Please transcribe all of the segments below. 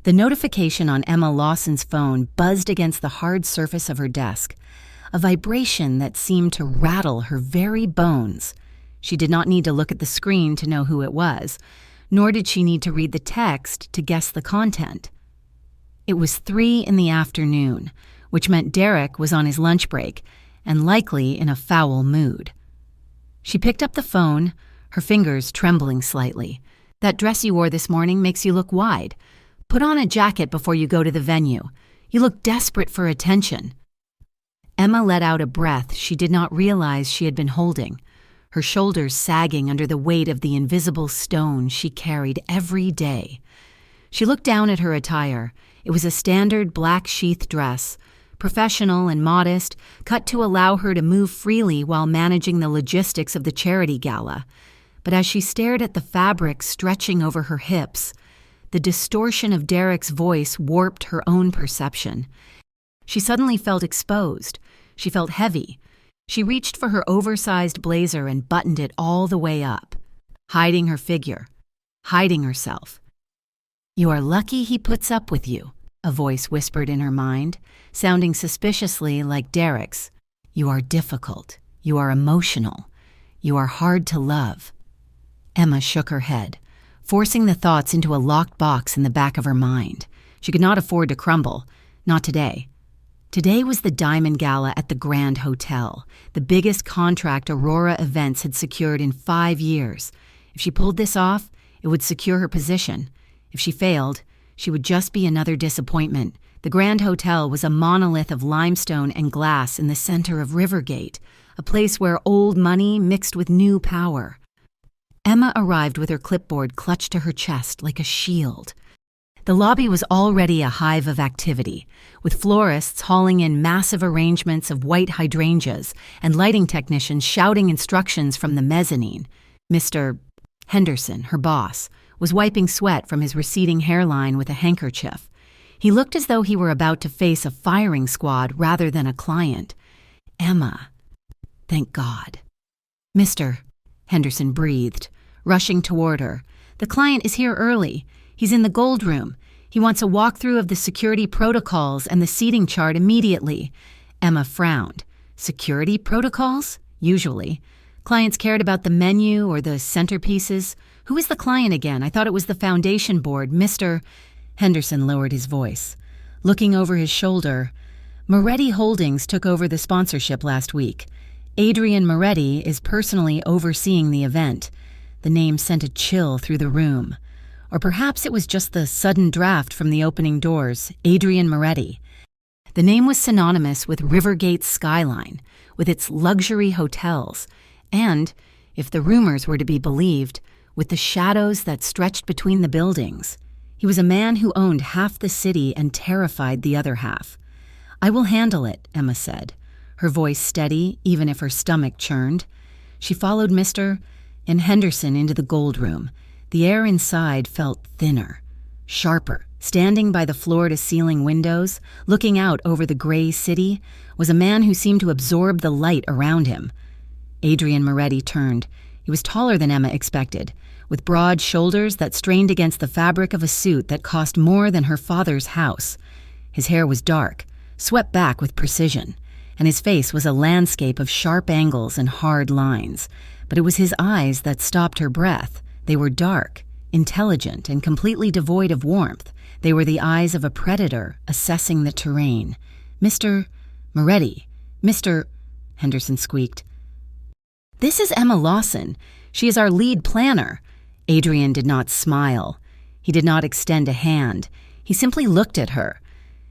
The notification on Emma Lawson's phone buzzed against the hard surface of her desk, a vibration that seemed to rattle her very bones. She did not need to look at the screen to know who it was, nor did she need to read the text to guess the content. It was 3 p.m, which meant Derek was on his lunch break and likely in a foul mood. She picked up the phone, her fingers trembling slightly. "That dress you wore this morning makes you look wide. Put on a jacket before you go to the venue. You look desperate for attention." Emma let out a breath she did not realize she had been holding, her shoulders sagging under the weight of the invisible stone she carried every day. She looked down at her attire. It was a standard black sheath dress, professional and modest, cut to allow her to move freely while managing the logistics of the charity gala. But as she stared at the fabric stretching over her hips, the distortion of Derek's voice warped her own perception. She suddenly felt exposed. She felt heavy. She reached for her oversized blazer and buttoned it all the way up, hiding her figure, hiding herself. "You are lucky he puts up with you," a voice whispered in her mind, sounding suspiciously like Derek's. "You are difficult. You are emotional. You are hard to love." Emma shook her head, forcing the thoughts into a locked box in the back of her mind. She could not afford to crumble. Not today. Today was the Diamond Gala at the Grand Hotel, the biggest contract Aurora Events had secured in 5 years. If she pulled this off, it would secure her position. If she failed, she would just be another disappointment. The Grand Hotel was a monolith of limestone and glass in the center of Rivergate, a place where old money mixed with new power. Emma arrived with her clipboard clutched to her chest like a shield. The lobby was already a hive of activity, with florists hauling in massive arrangements of white hydrangeas and lighting technicians shouting instructions from the mezzanine. Mr. Henderson, her boss, was wiping sweat from his receding hairline with a handkerchief. He looked as though he were about to face a firing squad rather than a client. Emma. Thank God. "Mr. Henderson breathed, rushing toward her. "The client is here early. He's in the gold room. He wants a walkthrough of the security protocols and the seating chart immediately." Emma frowned. Security protocols? Usually. Clients cared about the menu or the centerpieces. "Who is the client again? I thought it was the foundation board. Mr. Henderson lowered his voice. Looking over his shoulder, "Moretti Holdings took over the sponsorship last week. Adrian Moretti is personally overseeing the event." The name sent a chill through the room. Or perhaps it was just the sudden draft from the opening doors, Adrian Moretti. The name was synonymous with Rivergate's skyline, with its luxury hotels, and, if the rumors were to be believed, with the shadows that stretched between the buildings. He was a man who owned half the city and terrified the other half. "I will handle it," Emma said, her voice steady even if her stomach churned. She followed Mr. and Henderson into the gold room. The air inside felt thinner, sharper. Standing by the floor-to-ceiling windows, looking out over the gray city, was a man who seemed to absorb the light around him. Adrian Moretti turned. He was taller than Emma expected, with broad shoulders that strained against the fabric of a suit that cost more than her father's house. His hair was dark, swept back with precision, and his face was a landscape of sharp angles and hard lines. But it was his eyes that stopped her breath. They were dark, intelligent, and completely devoid of warmth. They were the eyes of a predator assessing the terrain. "Mr. Moretti, Mr. Henderson squeaked. "This is Emma Lawson. She is our lead planner." Adrian did not smile. He did not extend a hand. He simply looked at her.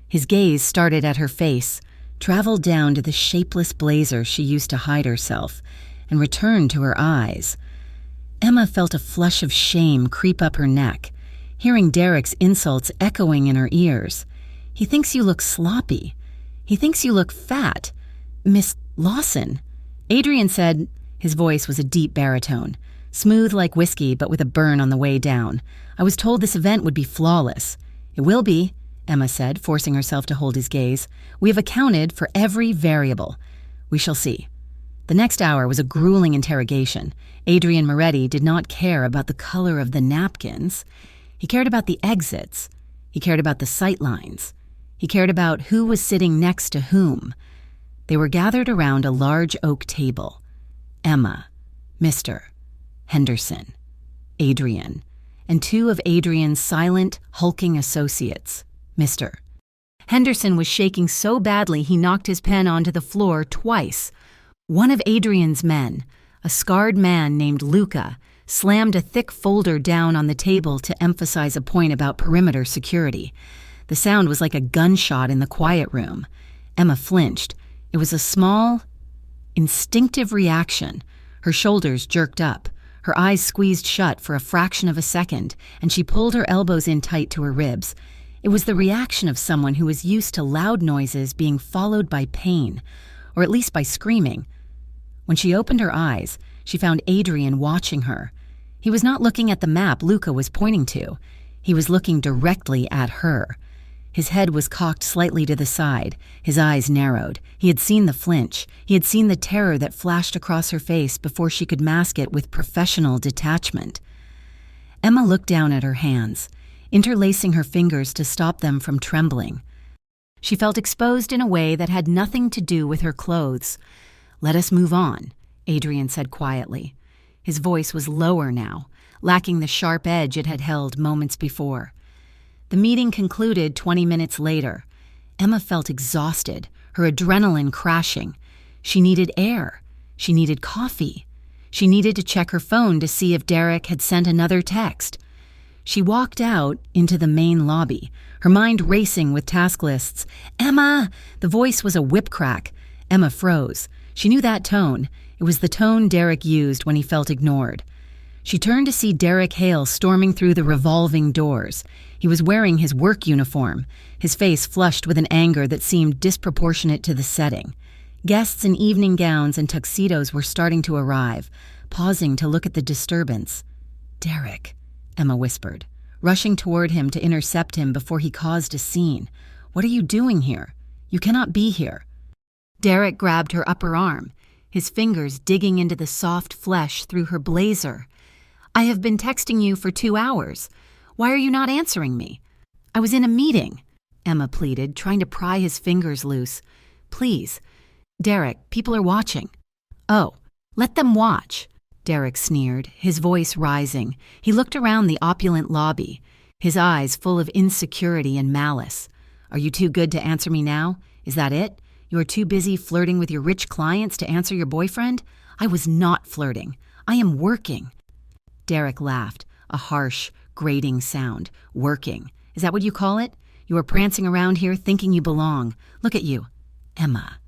His gaze started at her face, traveled down to the shapeless blazer she used to hide herself, and returned to her eyes. Emma felt a flush of shame creep up her neck, hearing Derek's insults echoing in her ears. "He thinks you look sloppy. He thinks you look fat. Miss Lawson." Adrian said, his voice was a deep baritone, smooth like whiskey but with a burn on the way down. "I was told this event would be flawless." "It will be," Emma said, forcing herself to hold his gaze. "We have accounted for every variable. We shall see." The next hour was a grueling interrogation. Adrian Moretti did not care about the color of the napkins. He cared about the exits. He cared about the sight lines. He cared about who was sitting next to whom. They were gathered around a large oak table. Emma, Mr. Henderson, Adrian, and two of Adrian's silent, hulking associates. Mr. Henderson was shaking so badly he knocked his pen onto the floor twice. One of Adrian's men, a scarred man named Luca, slammed a thick folder down on the table to emphasize a point about perimeter security. The sound was like a gunshot in the quiet room. Emma flinched. It was a small, instinctive reaction. Her shoulders jerked up. Her eyes squeezed shut for a fraction of a second, and she pulled her elbows in tight to her ribs. It was the reaction of someone who was used to loud noises being followed by pain, or at least by screaming. When she opened her eyes, she found Adrian watching her. He was not looking at the map Luca was pointing to. He was looking directly at her. His head was cocked slightly to the side. His eyes narrowed. He had seen the flinch. He had seen the terror that flashed across her face before she could mask it with professional detachment. Emma looked down at her hands, interlacing her fingers to stop them from trembling. She felt exposed in a way that had nothing to do with her clothes. "Let us move on," Adrian said quietly. His voice was lower now, lacking the sharp edge it had held moments before. The meeting concluded 20 minutes later. Emma felt exhausted, her adrenaline crashing. She needed air. She needed coffee. She needed to check her phone to see if Derek had sent another text. She walked out into the main lobby, her mind racing with task lists. "Emma!" The voice was a whip crack. Emma froze. She knew that tone. It was the tone Derek used when he felt ignored. She turned to see Derek Hale storming through the revolving doors. He was wearing his work uniform, his face flushed with an anger that seemed disproportionate to the setting. Guests in evening gowns and tuxedos were starting to arrive, pausing to look at the disturbance. "Derek," Emma whispered, rushing toward him to intercept him before he caused a scene. "What are you doing here? You cannot be here." Derek grabbed her upper arm, his fingers digging into the soft flesh through her blazer. "I have been texting you for 2 hours. Why are you not answering me?" "I was in a meeting," Emma pleaded, trying to pry his fingers loose. "Please. Derek, people are watching." "Oh, let them watch," Derek sneered, his voice rising. He looked around the opulent lobby, his eyes full of insecurity and malice. "Are you too good to answer me now? Is that it? You are too busy flirting with your rich clients to answer your boyfriend? I was not flirting. I am working." Derek laughed, a harsh, grating sound. "Working. Is that what you call it? You are prancing around here thinking you belong. Look at you. Emma.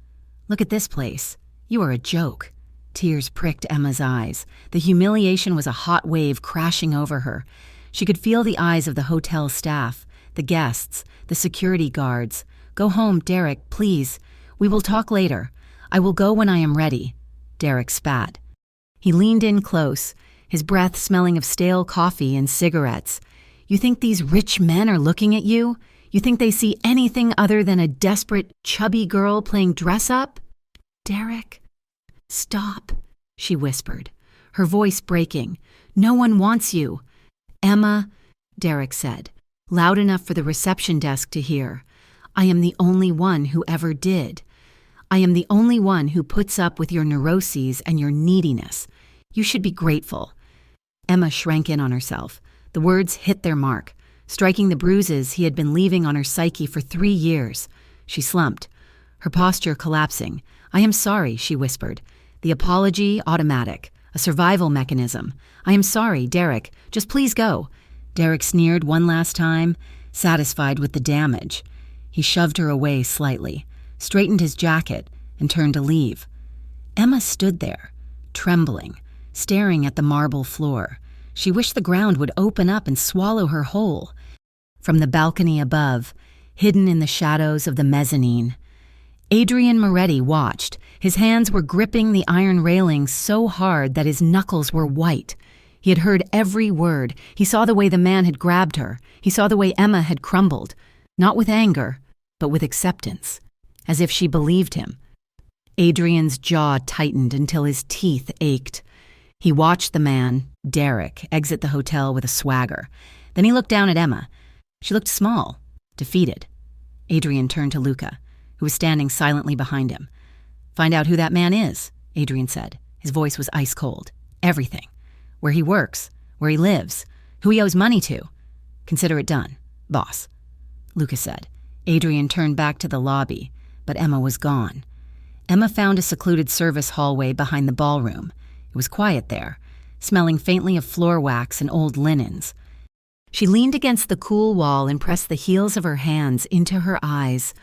Look at this place. You are a joke." Tears pricked Emma's eyes. The humiliation was a hot wave crashing over her. She could feel the eyes of the hotel staff, the guests, the security guards. "Go home, Derek, please. We will talk later. I will go when I am ready." Derek spat. He leaned in close, his breath smelling of stale coffee and cigarettes. "You think these rich men are looking at you? You think they see anything other than a desperate, chubby girl playing dress-up?" "Derek, stop," she whispered, her voice breaking. "No one wants you." "Emma," Derek said, loud enough for the reception desk to hear, "I am the only one who ever did. I am the only one who puts up with your neuroses and your neediness. You should be grateful." Emma shrank in on herself. The words hit their mark, striking the bruises he had been leaving on her psyche for 3 years. She slumped, her posture collapsing. "I am sorry," she whispered. The apology automatic, a survival mechanism. "I am sorry, Derek. Just please go." Derek sneered one last time, satisfied with the damage. He shoved her away slightly, straightened his jacket, and turned to leave. Emma stood there, trembling, staring at the marble floor. She wished the ground would open up and swallow her whole. From the balcony above, hidden in the shadows of the mezzanine, Adrian Moretti watched. His hands were gripping the iron railings so hard that his knuckles were white. He had heard every word. He saw the way the man had grabbed her. He saw the way Emma had crumbled, not with anger, but with acceptance, as if she believed him. Adrian's jaw tightened until his teeth ached. He watched the man, Derek, exit the hotel with a swagger. Then he looked down at Emma. She looked small, defeated. Adrian turned to Luca, who was standing silently behind him. "Find out who that man is," Adrian said. His voice was ice cold. "Everything. Where he works, where he lives, who he owes money to. Consider it done, boss," Luca said. Adrian turned back to the lobby, but Emma was gone. Emma found a secluded service hallway behind the ballroom. It was quiet there, smelling faintly of floor wax and old linens. She leaned against the cool wall and pressed the heels of her hands into her eyes,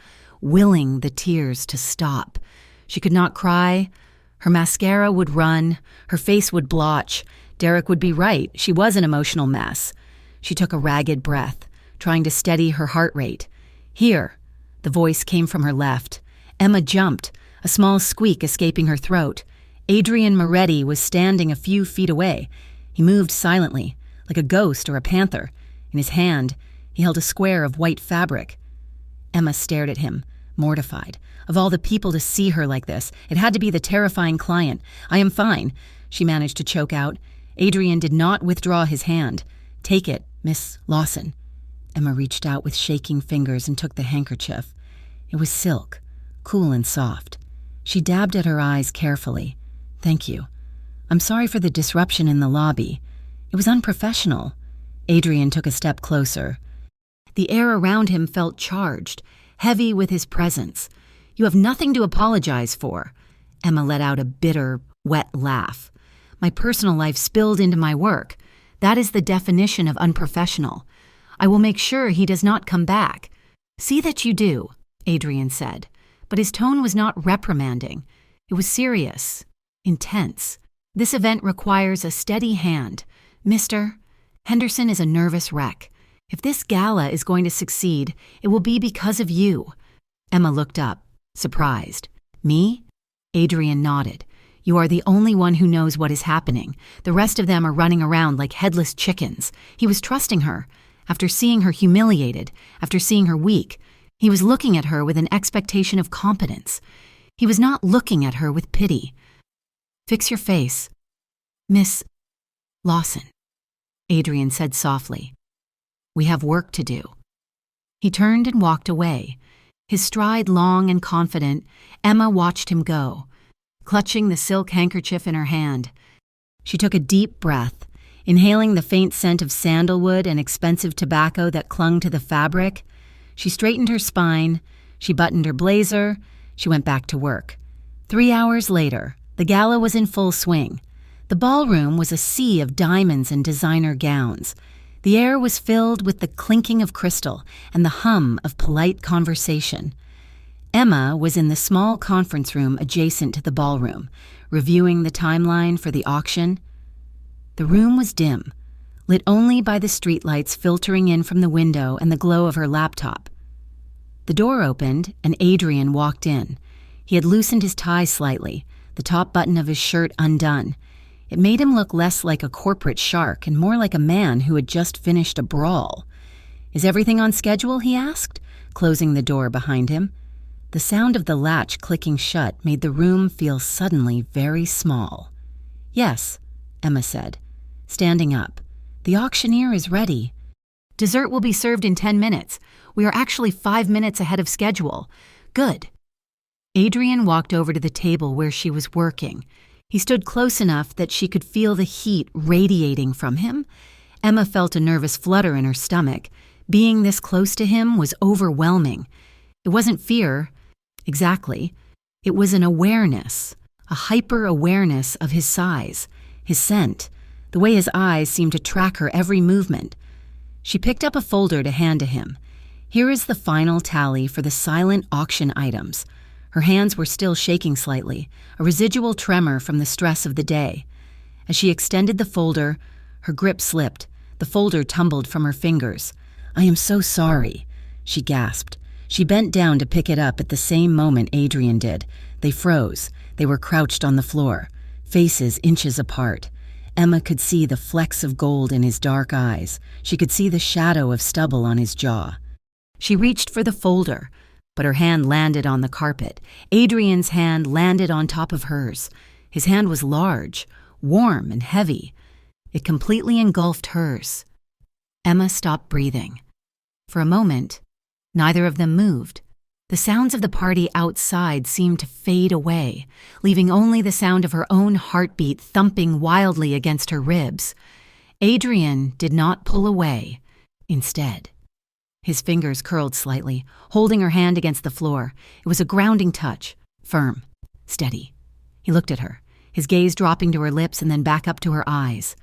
willing the tears to stop. She could not cry. Her mascara would run. Her face would blotch. Derek would be right. She was an emotional mess. She took a ragged breath, trying to steady her heart rate. "Here," the voice came from her left. Emma jumped, a small squeak escaping her throat. Adrian Moretti was standing a few feet away. He moved silently, like a ghost or a panther. In his hand, he held a square of white fabric. Emma stared at him, mortified. Of all the people to see her like this, it had to be the terrifying client. "I am fine," she managed to choke out. Adrian did not withdraw his hand. "Take it, Miss Lawson." Emma reached out with shaking fingers and took the handkerchief. It was silk, cool and soft. She dabbed at her eyes carefully. "Thank you. I'm sorry for the disruption in the lobby. It was unprofessional." Adrian took a step closer. The air around him felt charged, heavy with his presence. "You have nothing to apologize for." Emma let out a bitter, wet laugh. "My personal life spilled into my work. That is the definition of unprofessional. I will make sure he does not come back." "See that you do," Adrian said, but his tone was not reprimanding. It was serious, intense. "This event requires a steady hand. Mr. Henderson is a nervous wreck. If this gala is going to succeed, it will be because of you." Emma looked up, surprised. "Me?" Adrian nodded. "You are the only one who knows what is happening. The rest of them are running around like headless chickens." He was trusting her. After seeing her humiliated, after seeing her weak, he was looking at her with an expectation of competence. He was not looking at her with pity. "Fix your face. Miss Lawson," Adrian said softly. "We have work to do." He turned and walked away. His stride long and confident, Emma watched him go, clutching the silk handkerchief in her hand. She took a deep breath, inhaling the faint scent of sandalwood and expensive tobacco that clung to the fabric. She straightened her spine. She buttoned her blazer. She went back to work. 3 hours later, the gala was in full swing. The ballroom was a sea of diamonds and designer gowns. The air was filled with the clinking of crystal and the hum of polite conversation. Emma was in the small conference room adjacent to the ballroom, reviewing the timeline for the auction. The room was dim, lit only by the streetlights filtering in from the window and the glow of her laptop. The door opened and Adrian walked in. He had loosened his tie slightly, the top button of his shirt undone. It made him look less like a corporate shark and more like a man who had just finished a brawl. "Is everything on schedule?" he asked, closing the door behind him. The sound of the latch clicking shut made the room feel suddenly very small. "Yes," Emma said, standing up. "The auctioneer is ready. Dessert will be served in 10 minutes. We are actually 5 minutes ahead of schedule." "Good." Adrian walked over to the table where she was working. He stood close enough that she could feel the heat radiating from him. Emma felt a nervous flutter in her stomach. Being this close to him was overwhelming. It wasn't fear, exactly. It was an awareness, a hyper-awareness of his size, his scent, the way his eyes seemed to track her every movement. She picked up a folder to hand to him. "Here is the final tally for the silent auction items." Her hands were still shaking slightly, a residual tremor from the stress of the day. As she extended the folder, her grip slipped. The folder tumbled from her fingers. "I am so sorry," she gasped. She bent down to pick it up at the same moment Adrian did. They froze. They were crouched on the floor, faces inches apart. Emma could see the flecks of gold in his dark eyes. She could see the shadow of stubble on his jaw. She reached for the folder, but her hand landed on the carpet. Adrian's hand landed on top of hers. His hand was large, warm and heavy. It completely engulfed hers. Emma stopped breathing. For a moment, neither of them moved. The sounds of the party outside seemed to fade away, leaving only the sound of her own heartbeat thumping wildly against her ribs. Adrian did not pull away. Instead, his fingers curled slightly, holding her hand against the floor. It was a grounding touch, firm, steady. He looked at her, his gaze dropping to her lips and then back up to her eyes.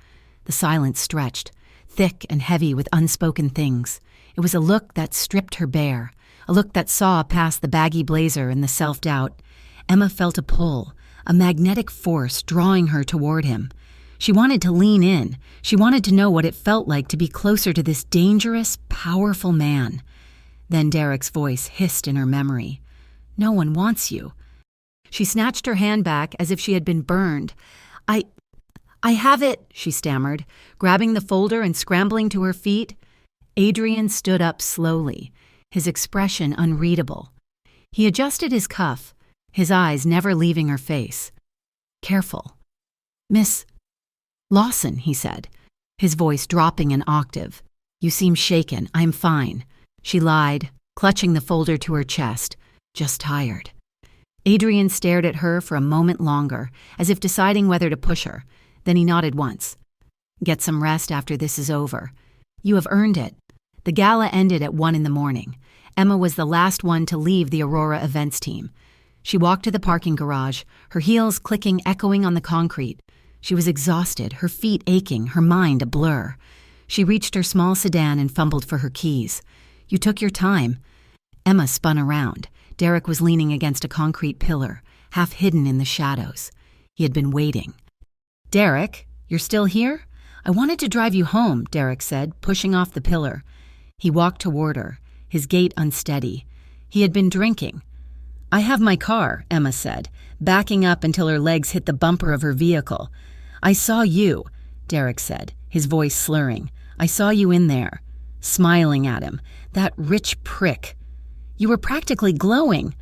The silence stretched, thick and heavy with unspoken things. It was a look that stripped her bare, a look that saw past the baggy blazer and the self-doubt. Emma felt a pull, a magnetic force drawing her toward him. She wanted to lean in. She wanted to know what it felt like to be closer to this dangerous, powerful man. Then Derek's voice hissed in her memory. "No one wants you." She snatched her hand back as if she had been burned. I have it," she stammered, grabbing the folder and scrambling to her feet. Adrian stood up slowly, his expression unreadable. He adjusted his cuff, his eyes never leaving her face. "Careful." "Miss Lawson," he said, his voice dropping an octave. "You seem shaken. I'm fine." She lied, clutching the folder to her chest. "Just tired." Adrian stared at her for a moment longer, as if deciding whether to push her. Then he nodded once. "Get some rest after this is over. You have earned it." The gala ended at 1 a.m. Emma was the last one to leave the Aurora events team. She walked to the parking garage, her heels clicking, echoing on the concrete. She was exhausted, her feet aching, her mind a blur. She reached her small sedan and fumbled for her keys. "You took your time." Emma spun around. Derek was leaning against a concrete pillar, half hidden in the shadows. He had been waiting. "Derek, you're still here? I wanted to drive you home," Derek said, pushing off the pillar. He walked toward her, his gait unsteady. He had been drinking. "I have my car," Emma said, backing up until her legs hit the bumper of her vehicle. "I saw you," Derek said, his voice slurring. "I saw you in there." Smiling at him. "That rich prick. You were practically glowing."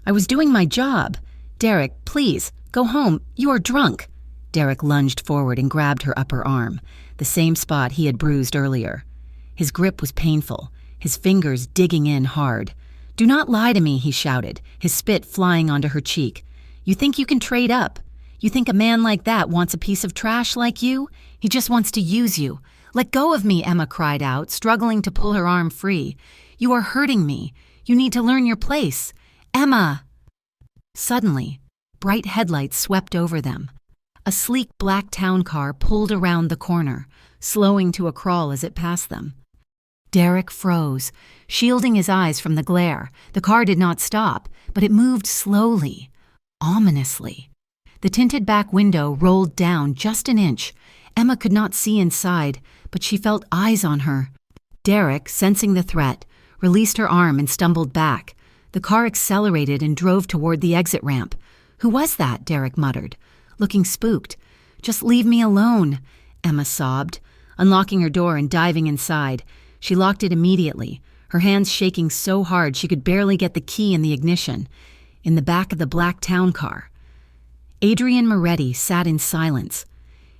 "I was doing my job." "Derek, please, go home. You are drunk." Derek lunged forward and grabbed her upper arm, the same spot he had bruised earlier. His grip was painful, his fingers digging in hard. "Do not lie to me," he shouted, his spit flying onto her cheek. "You think you can trade up? You think a man like that wants a piece of trash like you? He just wants to use you." "Let go of me," Emma cried out, struggling to pull her arm free. "You are hurting me. You need to learn your place." "Emma!" Suddenly, bright headlights swept over them. A sleek black town car pulled around the corner, slowing to a crawl as it passed them. Derek froze, shielding his eyes from the glare. The car did not stop, but it moved slowly, ominously. The tinted back window rolled down just an inch. Emma could not see inside, but she felt eyes on her. Derek, sensing the threat, released her arm and stumbled back. The car accelerated and drove toward the exit ramp. "Who was that?" Derek muttered, looking spooked. "Just leave me alone," Emma sobbed, unlocking her door and diving inside. She locked it immediately, her hands shaking so hard she could barely get the key in the ignition. In the back of the black town car, Adrian Moretti sat in silence.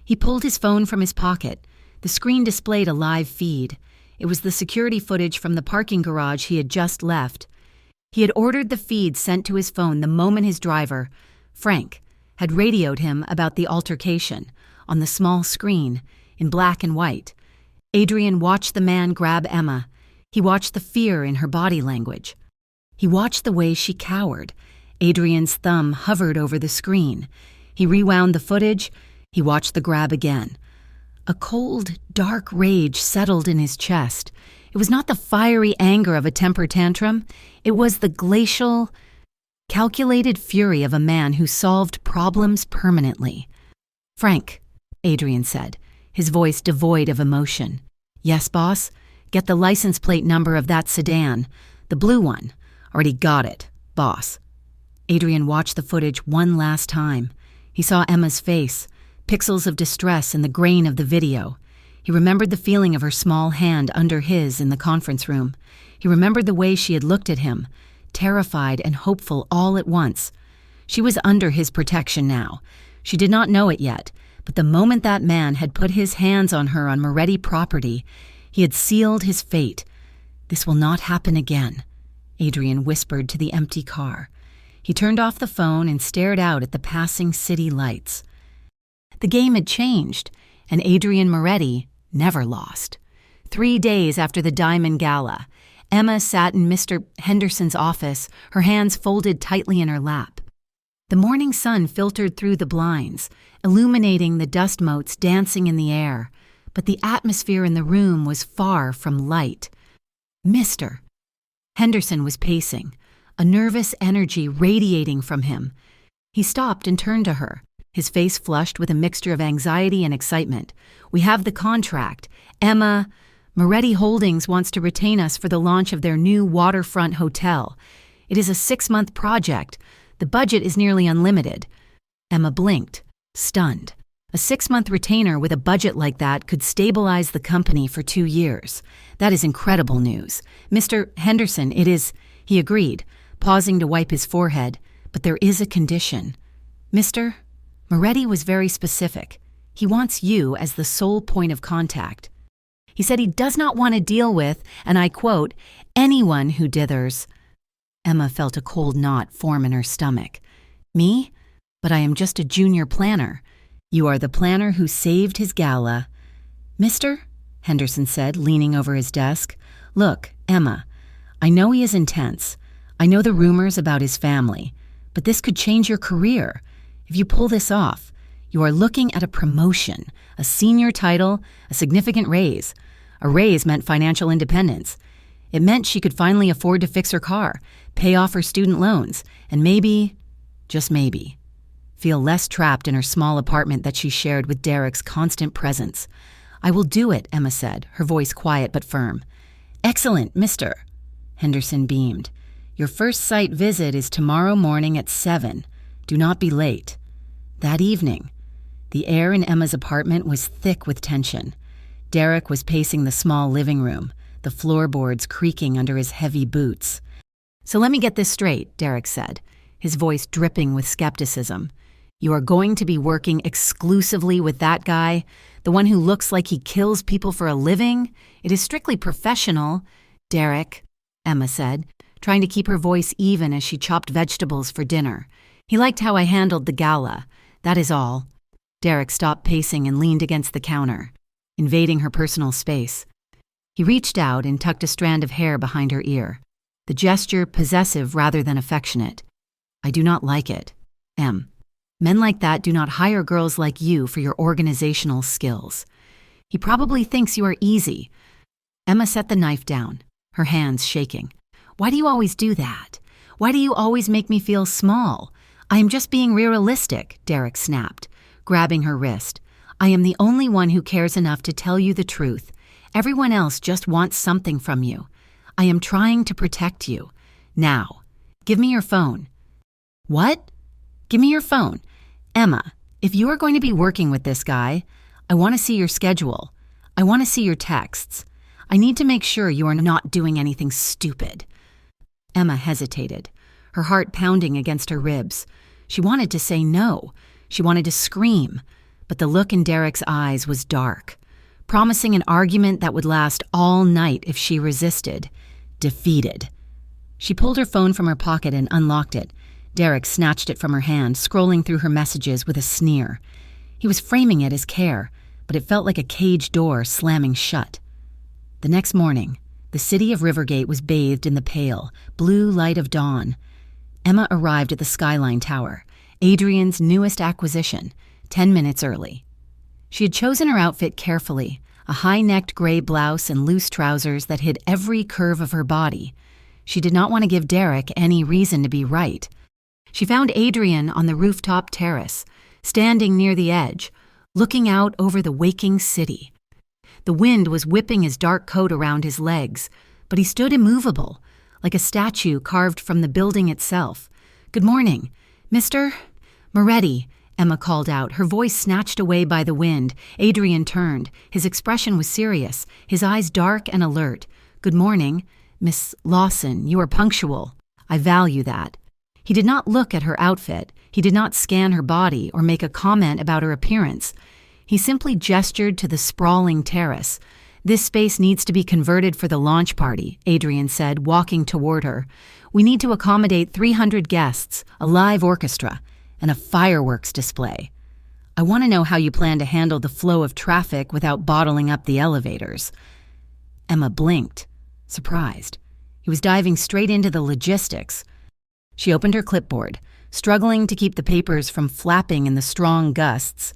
He pulled his phone from his pocket. The screen displayed a live feed. It was the security footage from the parking garage he had just left. He had ordered the feed sent to his phone the moment his driver, Frank, had radioed him about the altercation, on the small screen, in black and white. Adrian watched the man grab Emma. He watched the fear in her body language. He watched the way she cowered. Adrian's thumb hovered over the screen. He rewound the footage. He watched the grab again. A cold, dark rage settled in his chest. It was not the fiery anger of a temper tantrum. It was the glacial, calculated fury of a man who solved problems permanently. "Frank," Adrian said, his voice devoid of emotion. "Yes, boss? Get the license plate number of that sedan. The blue one. Already got it, boss." Adrian watched the footage one last time. He saw Emma's face, pixels of distress in the grain of the video. He remembered the feeling of her small hand under his in the conference room. He remembered the way she had looked at him, terrified and hopeful all at once. She was under his protection now. She did not know it yet, but the moment that man had put his hands on her on Moretti property, he had sealed his fate. "This will not happen again," Adrian whispered to the empty car. He turned off the phone and stared out at the passing city lights. The game had changed, and Adrian Moretti never lost. 3 days after the Diamond Gala, Emma sat in Mr. Henderson's office, her hands folded tightly in her lap. The morning sun filtered through the blinds, illuminating the dust motes dancing in the air, but the atmosphere in the room was far from light. Mr. Henderson was pacing, a nervous energy radiating from him. He stopped and turned to her, his face flushed with a mixture of anxiety and excitement. "We have the contract. Emma, Moretti Holdings wants to retain us for the launch of their new waterfront hotel. It is a 6-month project. The budget is nearly unlimited." Emma blinked, stunned. A 6-month retainer with a budget like that could stabilize the company for 2 years. "That is incredible news. Mr. Henderson, it is," he agreed, pausing to wipe his forehead, "but there is a condition." "Mr. Moretti was very specific. He wants you as the sole point of contact. He said he does not want to deal with, and I quote, anyone who dithers." Emma felt a cold knot form in her stomach. "Me? But I am just a junior planner. You are the planner who saved his gala." "Mr.?" Henderson said, leaning over his desk. "Look, Emma, I know he is intense. I know the rumors about his family, but this could change your career. If you pull this off, you are looking at a promotion, a senior title, a significant raise. A raise meant financial independence. It meant she could finally afford to fix her car, pay off her student loans, and maybe, just maybe, feel less trapped in her small apartment that she shared with Derek's constant presence. "I will do it," Emma said, her voice quiet but firm. "Excellent, Mr." Henderson beamed. "Your first site visit is tomorrow morning at 7. Do not be late." That evening, the air in Emma's apartment was thick with tension. Derek was pacing the small living room, the floorboards creaking under his heavy boots. "So let me get this straight," Derek said, his voice dripping with skepticism. "You are going to be working exclusively with that guy, the one who looks like he kills people for a living? It is strictly professional." "Derek," Emma said, trying to keep her voice even as she chopped vegetables for dinner. "He liked how I handled the gala. That is all." Derek stopped pacing and leaned against the counter, invading her personal space. He reached out and tucked a strand of hair behind her ear, the gesture possessive rather than affectionate. "I do not like it, Em. Men like that do not hire girls like you for your organizational skills. He probably thinks you are easy." Emma set the knife down, her hands shaking. "Why do you always do that? Why do you always make me feel small? I am just being realistic," Derek snapped, grabbing her wrist. "I am the only one who cares enough to tell you the truth. Everyone else just wants something from you. I am trying to protect you. Now, give me your phone." "What?" "Give me your phone. Emma, if you are going to be working with this guy, I want to see your schedule. I want to see your texts. I need to make sure you are not doing anything stupid." Emma hesitated, her heart pounding against her ribs. She wanted to say no. She wanted to scream, but the look in Derek's eyes was dark, promising an argument that would last all night if she resisted. Defeated. She pulled her phone from her pocket and unlocked it. Derek snatched it from her hand, scrolling through her messages with a sneer. He was framing it as care, but it felt like a cage door slamming shut. The next morning, the city of Rivergate was bathed in the pale, blue light of dawn. Emma arrived at the Skyline Tower, Adrian's newest acquisition, 10 minutes early. She had chosen her outfit carefully, a high-necked gray blouse and loose trousers that hid every curve of her body. She did not want to give Derek any reason to be right. She found Adrian on the rooftop terrace, standing near the edge, looking out over the waking city. The wind was whipping his dark coat around his legs, but he stood immovable, like a statue carved from the building itself. "Good morning, Mr. Moretti," Emma called out, her voice snatched away by the wind. Adrian turned. His expression was serious, his eyes dark and alert. "Good morning, Miss Lawson. You are punctual. I value that." He did not look at her outfit. He did not scan her body or make a comment about her appearance. He simply gestured to the sprawling terrace. "This space needs to be converted for the launch party," Adrian said, walking toward her. "We need to accommodate 300 guests, a live orchestra, and a fireworks display. I want to know how you plan to handle the flow of traffic without bottling up the elevators." Emma blinked, surprised. He was diving straight into the logistics. She opened her clipboard, struggling to keep the papers from flapping in the strong gusts.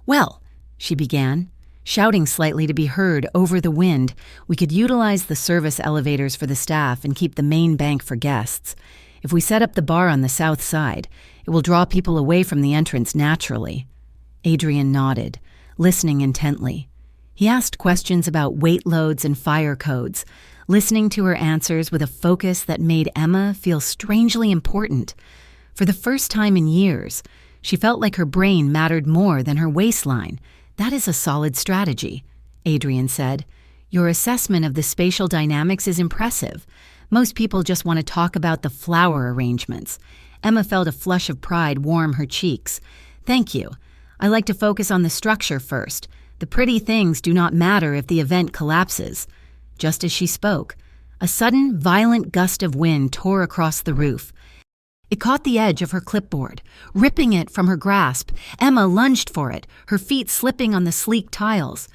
"Well," she began, shouting slightly to be heard over the wind, "we could utilize the service elevators for the staff and keep the main bank for guests. If we set up the bar on the south side, it will draw people away from the entrance naturally." Adrian nodded, listening intently. He asked questions about weight loads and fire codes, listening to her answers with a focus that made Emma feel strangely important. For the first time in years, she felt like her brain mattered more than her waistline. "That is a solid strategy," Adrian said. "Your assessment of the spatial dynamics is impressive. Most people just want to talk about the flower arrangements." Emma felt a flush of pride warm her cheeks. "Thank you. I like to focus on the structure first. The pretty things do not matter if the event collapses." Just as she spoke, a sudden, violent gust of wind tore across the roof. It caught the edge of her clipboard, ripping it from her grasp. Emma lunged for it, her feet slipping on the sleek tiles.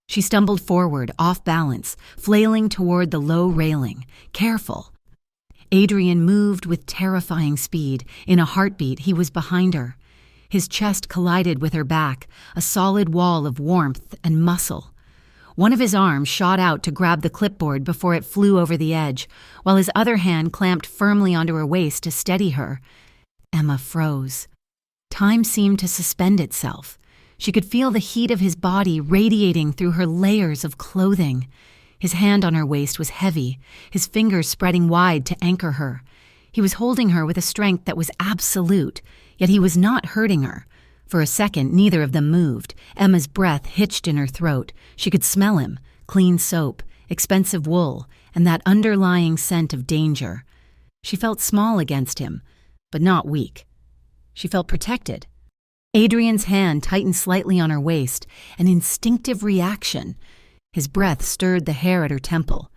She stumbled forward, off balance, flailing toward the low railing. Careful. Adrian moved with terrifying speed. In a heartbeat, he was behind her. His chest collided with her back, a solid wall of warmth and muscle. One of his arms shot out to grab the clipboard before it flew over the edge, while his other hand clamped firmly onto her waist to steady her. Emma froze. Time seemed to suspend itself. She could feel the heat of his body radiating through her layers of clothing. His hand on her waist was heavy, his fingers spreading wide to anchor her. He was holding her with a strength that was absolute, yet he was not hurting her. For a second, neither of them moved. Emma's breath hitched in her throat. She could smell him, clean soap, expensive wool, and that underlying scent of danger. She felt small against him, but not weak. She felt protected. Adrian's hand tightened slightly on her waist, an instinctive reaction. His breath stirred the hair at her temple.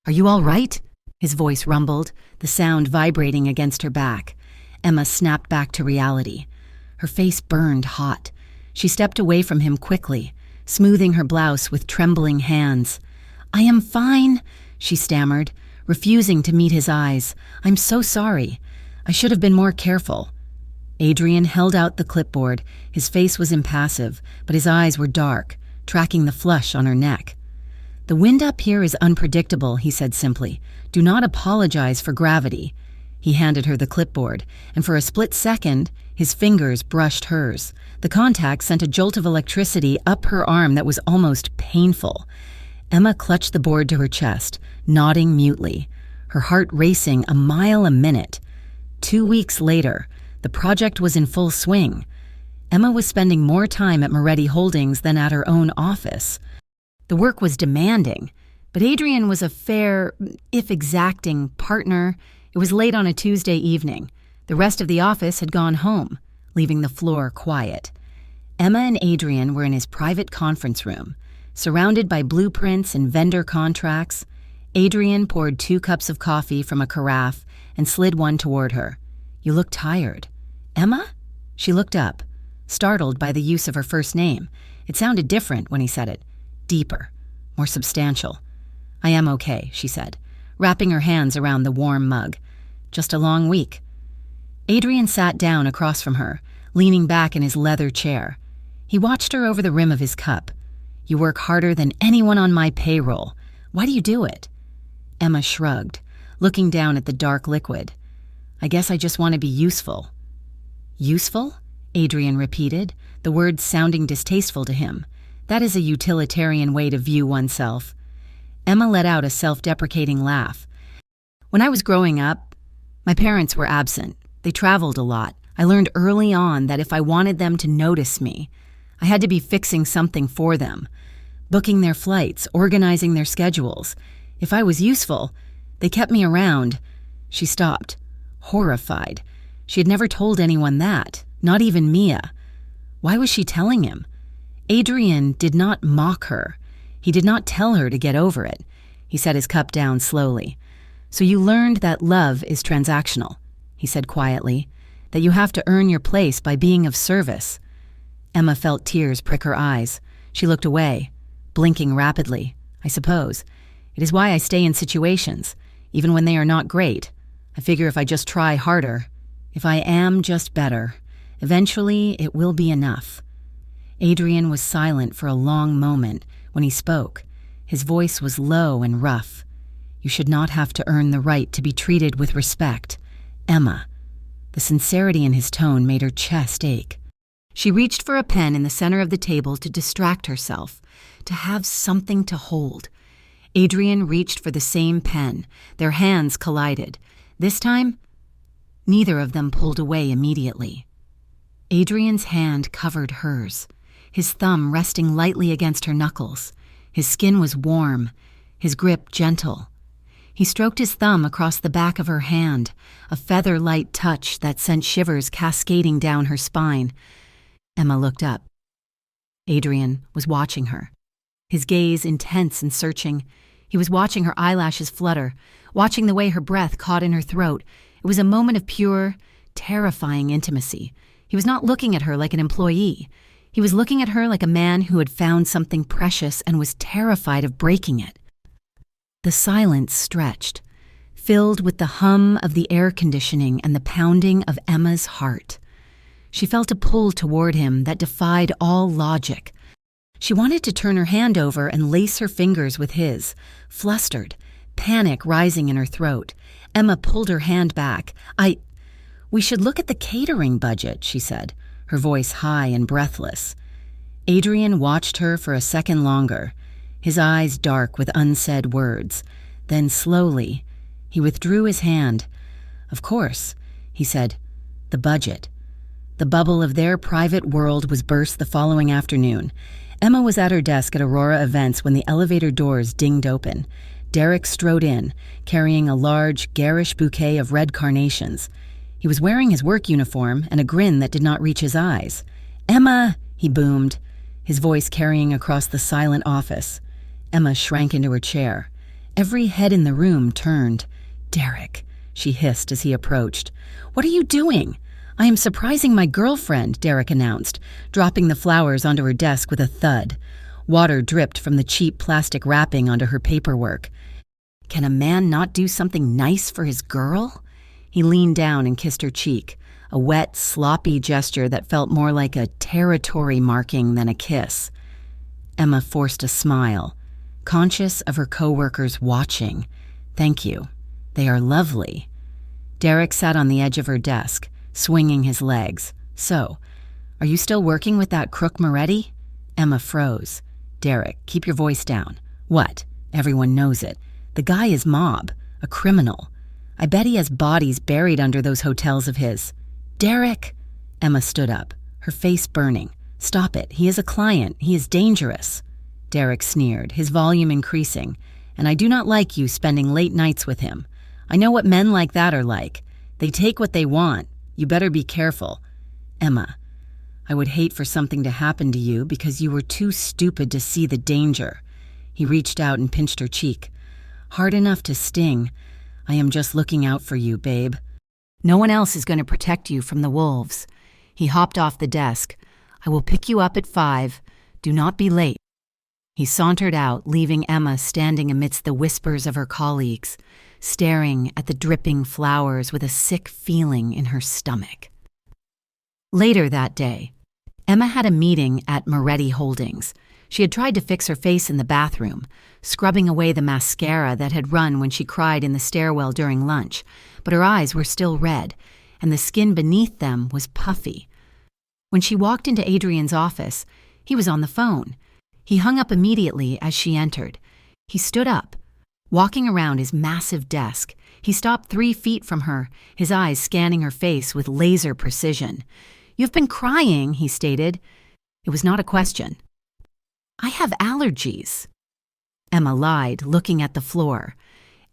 "Are you all right?" His voice rumbled, the sound vibrating against her back. Emma snapped back to reality. Her face burned hot. She stepped away from him quickly, smoothing her blouse with trembling hands. "I am fine," she stammered, refusing to meet his eyes. "I'm so sorry. I should have been more careful." Adrian held out the clipboard. His face was impassive, but his eyes were dark, tracking the flush on her neck. "The wind up here is unpredictable," he said simply. "Do not apologize for gravity." He handed her the clipboard, and for a split second, his fingers brushed hers. The contact sent a jolt of electricity up her arm that was almost painful. Emma clutched the board to her chest, nodding mutely, her heart racing a mile a minute. 2 weeks later, the project was in full swing. Emma was spending more time at Moretti Holdings than at her own office. The work was demanding, but Adrian was a fair, if exacting, partner. It was late on a Tuesday evening. The rest of the office had gone home, leaving the floor quiet. Emma and Adrian were in his private conference room, surrounded by blueprints and vendor contracts. Adrian poured 2 cups of coffee from a carafe and slid one toward her. "You look tired." "Emma?" She looked up, startled by the use of her first name. It sounded different when he said it, deeper, more substantial. "I am okay," she said, wrapping her hands around the warm mug. "Just a long week." Adrian sat down across from her, leaning back in his leather chair. He watched her over the rim of his cup. "You work harder than anyone on my payroll. Why do you do it?" Emma shrugged, looking down at the dark liquid. "I guess I just want to be useful." "Useful?" Adrian repeated, the words sounding distasteful to him. That is a utilitarian way to view oneself. Emma let out a self-deprecating laugh. "When I was growing up, my parents were absent. They traveled a lot. I learned early on that if I wanted them to notice me, I had to be fixing something for them, booking their flights, organizing their schedules. If I was useful, they kept me around." She stopped, horrified. She had never told anyone that, not even Mia. Why was she telling him? Adrian did not mock her. He did not tell her to get over it. He set his cup down slowly. "So you learned that love is transactional," he said quietly, "that you have to earn your place by being of service." Emma felt tears prick her eyes. She looked away, blinking rapidly. "I suppose. It is why I stay in situations, even when they are not great. I figure if I just try harder, if I am just better, eventually it will be enough." Adrian was silent for a long moment when he spoke. His voice was low and rough. "You should not have to earn the right to be treated with respect. Emma." The sincerity in his tone made her chest ache. She reached for a pen in the center of the table to distract herself, to have something to hold. Adrian reached for the same pen. Their hands collided. This time, neither of them pulled away immediately. Adrian's hand covered hers, his thumb resting lightly against her knuckles. His skin was warm, his grip gentle. He stroked his thumb across the back of her hand, a feather-light touch that sent shivers cascading down her spine. Emma looked up. Adrian was watching her, his gaze intense and searching. He was watching her eyelashes flutter, watching the way her breath caught in her throat. It was a moment of pure, terrifying intimacy. He was not looking at her like an employee. He was looking at her like a man who had found something precious and was terrified of breaking it. The silence stretched, filled with the hum of the air conditioning and the pounding of Emma's heart. She felt a pull toward him that defied all logic. She wanted to turn her hand over and lace her fingers with his, flustered, panic rising in her throat. Emma pulled her hand back. We should look at the catering budget," she said, her voice high and breathless. Adrian watched her for a second longer, his eyes dark with unsaid words. Then slowly, he withdrew his hand. "Of course," he said, "the budget." The bubble of their private world was burst the following afternoon. Emma was at her desk at Aurora Events when the elevator doors dinged open. Derek strode in, carrying a large, garish bouquet of red carnations. He was wearing his work uniform and a grin that did not reach his eyes. "Emma!" he boomed, his voice carrying across the silent office. Emma shrank into her chair. Every head in the room turned. "Derek," she hissed as he approached. "What are you doing?" "I am surprising my girlfriend," Derek announced, dropping the flowers onto her desk with a thud. Water dripped from the cheap plastic wrapping onto her paperwork. Can a man not do something nice for his girl? He leaned down and kissed her cheek, a wet, sloppy gesture that felt more like a territory marking than a kiss. Emma forced a smile, conscious of her coworkers watching. "Thank you. They are lovely." Derek sat on the edge of her desk, swinging his legs. "So, are you still working with that crook Moretti?" Emma froze. "Derek, keep your voice down." "What? Everyone knows it. The guy is mob, a criminal. I bet he has bodies buried under those hotels of his." "Derek!" Emma stood up, her face burning. "Stop it. He is a client. He is dangerous." Derek sneered, his volume increasing. "And I do not like you spending late nights with him. I know what men like that are like. They take what they want. You better be careful." "Emma, I would hate for something to happen to you because you were too stupid to see the danger." He reached out and pinched her cheek. "Hard enough to sting. I am just looking out for you, babe. No one else is going to protect you from the wolves." He hopped off the desk. "I will pick you up at 5. Do not be late." He sauntered out, leaving Emma standing amidst the whispers of her colleagues, staring at the dripping flowers with a sick feeling in her stomach. Later that day, Emma had a meeting at Moretti Holdings. She had tried to fix her face in the bathroom, scrubbing away the mascara that had run when she cried in the stairwell during lunch, but her eyes were still red, and the skin beneath them was puffy. When she walked into Adrian's office, he was on the phone. He hung up immediately as she entered. He stood up, walking around his massive desk. He stopped 3 feet from her, his eyes scanning her face with laser precision. "You've been crying," he stated. It was not a question. "I have allergies." Emma lied, looking at the floor.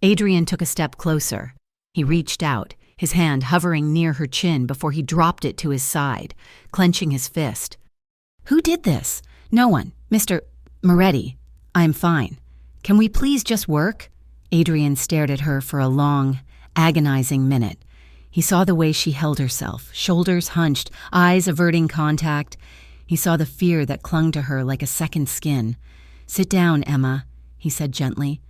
Adrian took a step closer. He reached out, his hand hovering near her chin before he dropped it to his side, clenching his fist. "Who did this?" "No one. Mr. Moretti. I'm fine. Can we please just work? Adrian stared at her for a long, agonizing minute. He saw the way she held herself, shoulders hunched, eyes averting contact. He saw the fear that clung to her like a second skin. "Sit down, Emma," he said gently.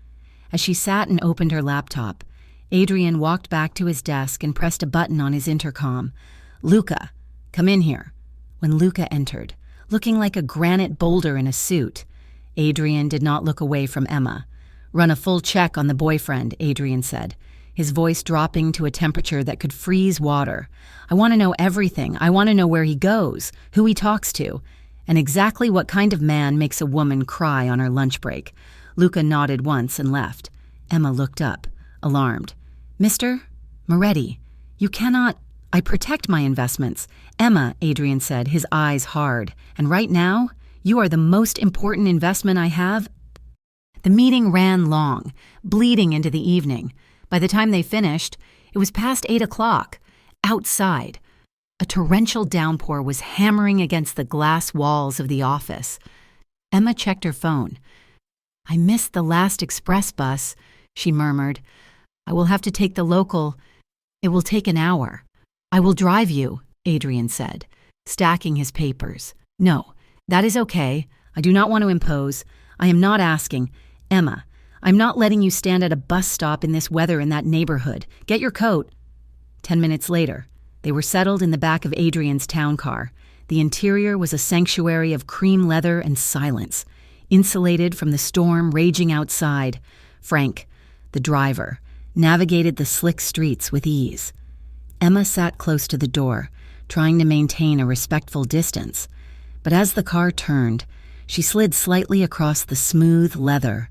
As she sat and opened her laptop, Adrian walked back to his desk and pressed a button on his intercom. "Luca, come in here." When Luca entered, looking like a granite boulder in a suit, Adrian did not look away from Emma. "Run a full check on the boyfriend," Adrian said, his voice dropping to a temperature that could freeze water. "I want to know everything. I want to know where he goes, who he talks to, and exactly what kind of man makes a woman cry on her lunch break." Luca nodded once and left. Emma looked up, alarmed. "Mr. Moretti, you cannot—" "I protect my investments." "Emma," Adrian said, his eyes hard, "and right now, you are the most important investment I have." The meeting ran long, bleeding into the evening. By the time they finished, it was past 8 o'clock. Outside, a torrential downpour was hammering against the glass walls of the office. Emma checked her phone. "I missed the last express bus," she murmured. "I will have to take the local. It will take an hour." "I will drive you," Adrian said, stacking his papers. "No, that is okay. I do not want to impose. I am not asking. Emma, I'm not letting you stand at a bus stop in this weather in that neighborhood. Get your coat." 10 minutes later, they were settled in the back of Adrian's town car. The interior was a sanctuary of cream leather and silence, insulated from the storm raging outside. Frank, the driver, navigated the slick streets with ease. Emma sat close to the door, trying to maintain a respectful distance. But as the car turned, she slid slightly across the smooth leather.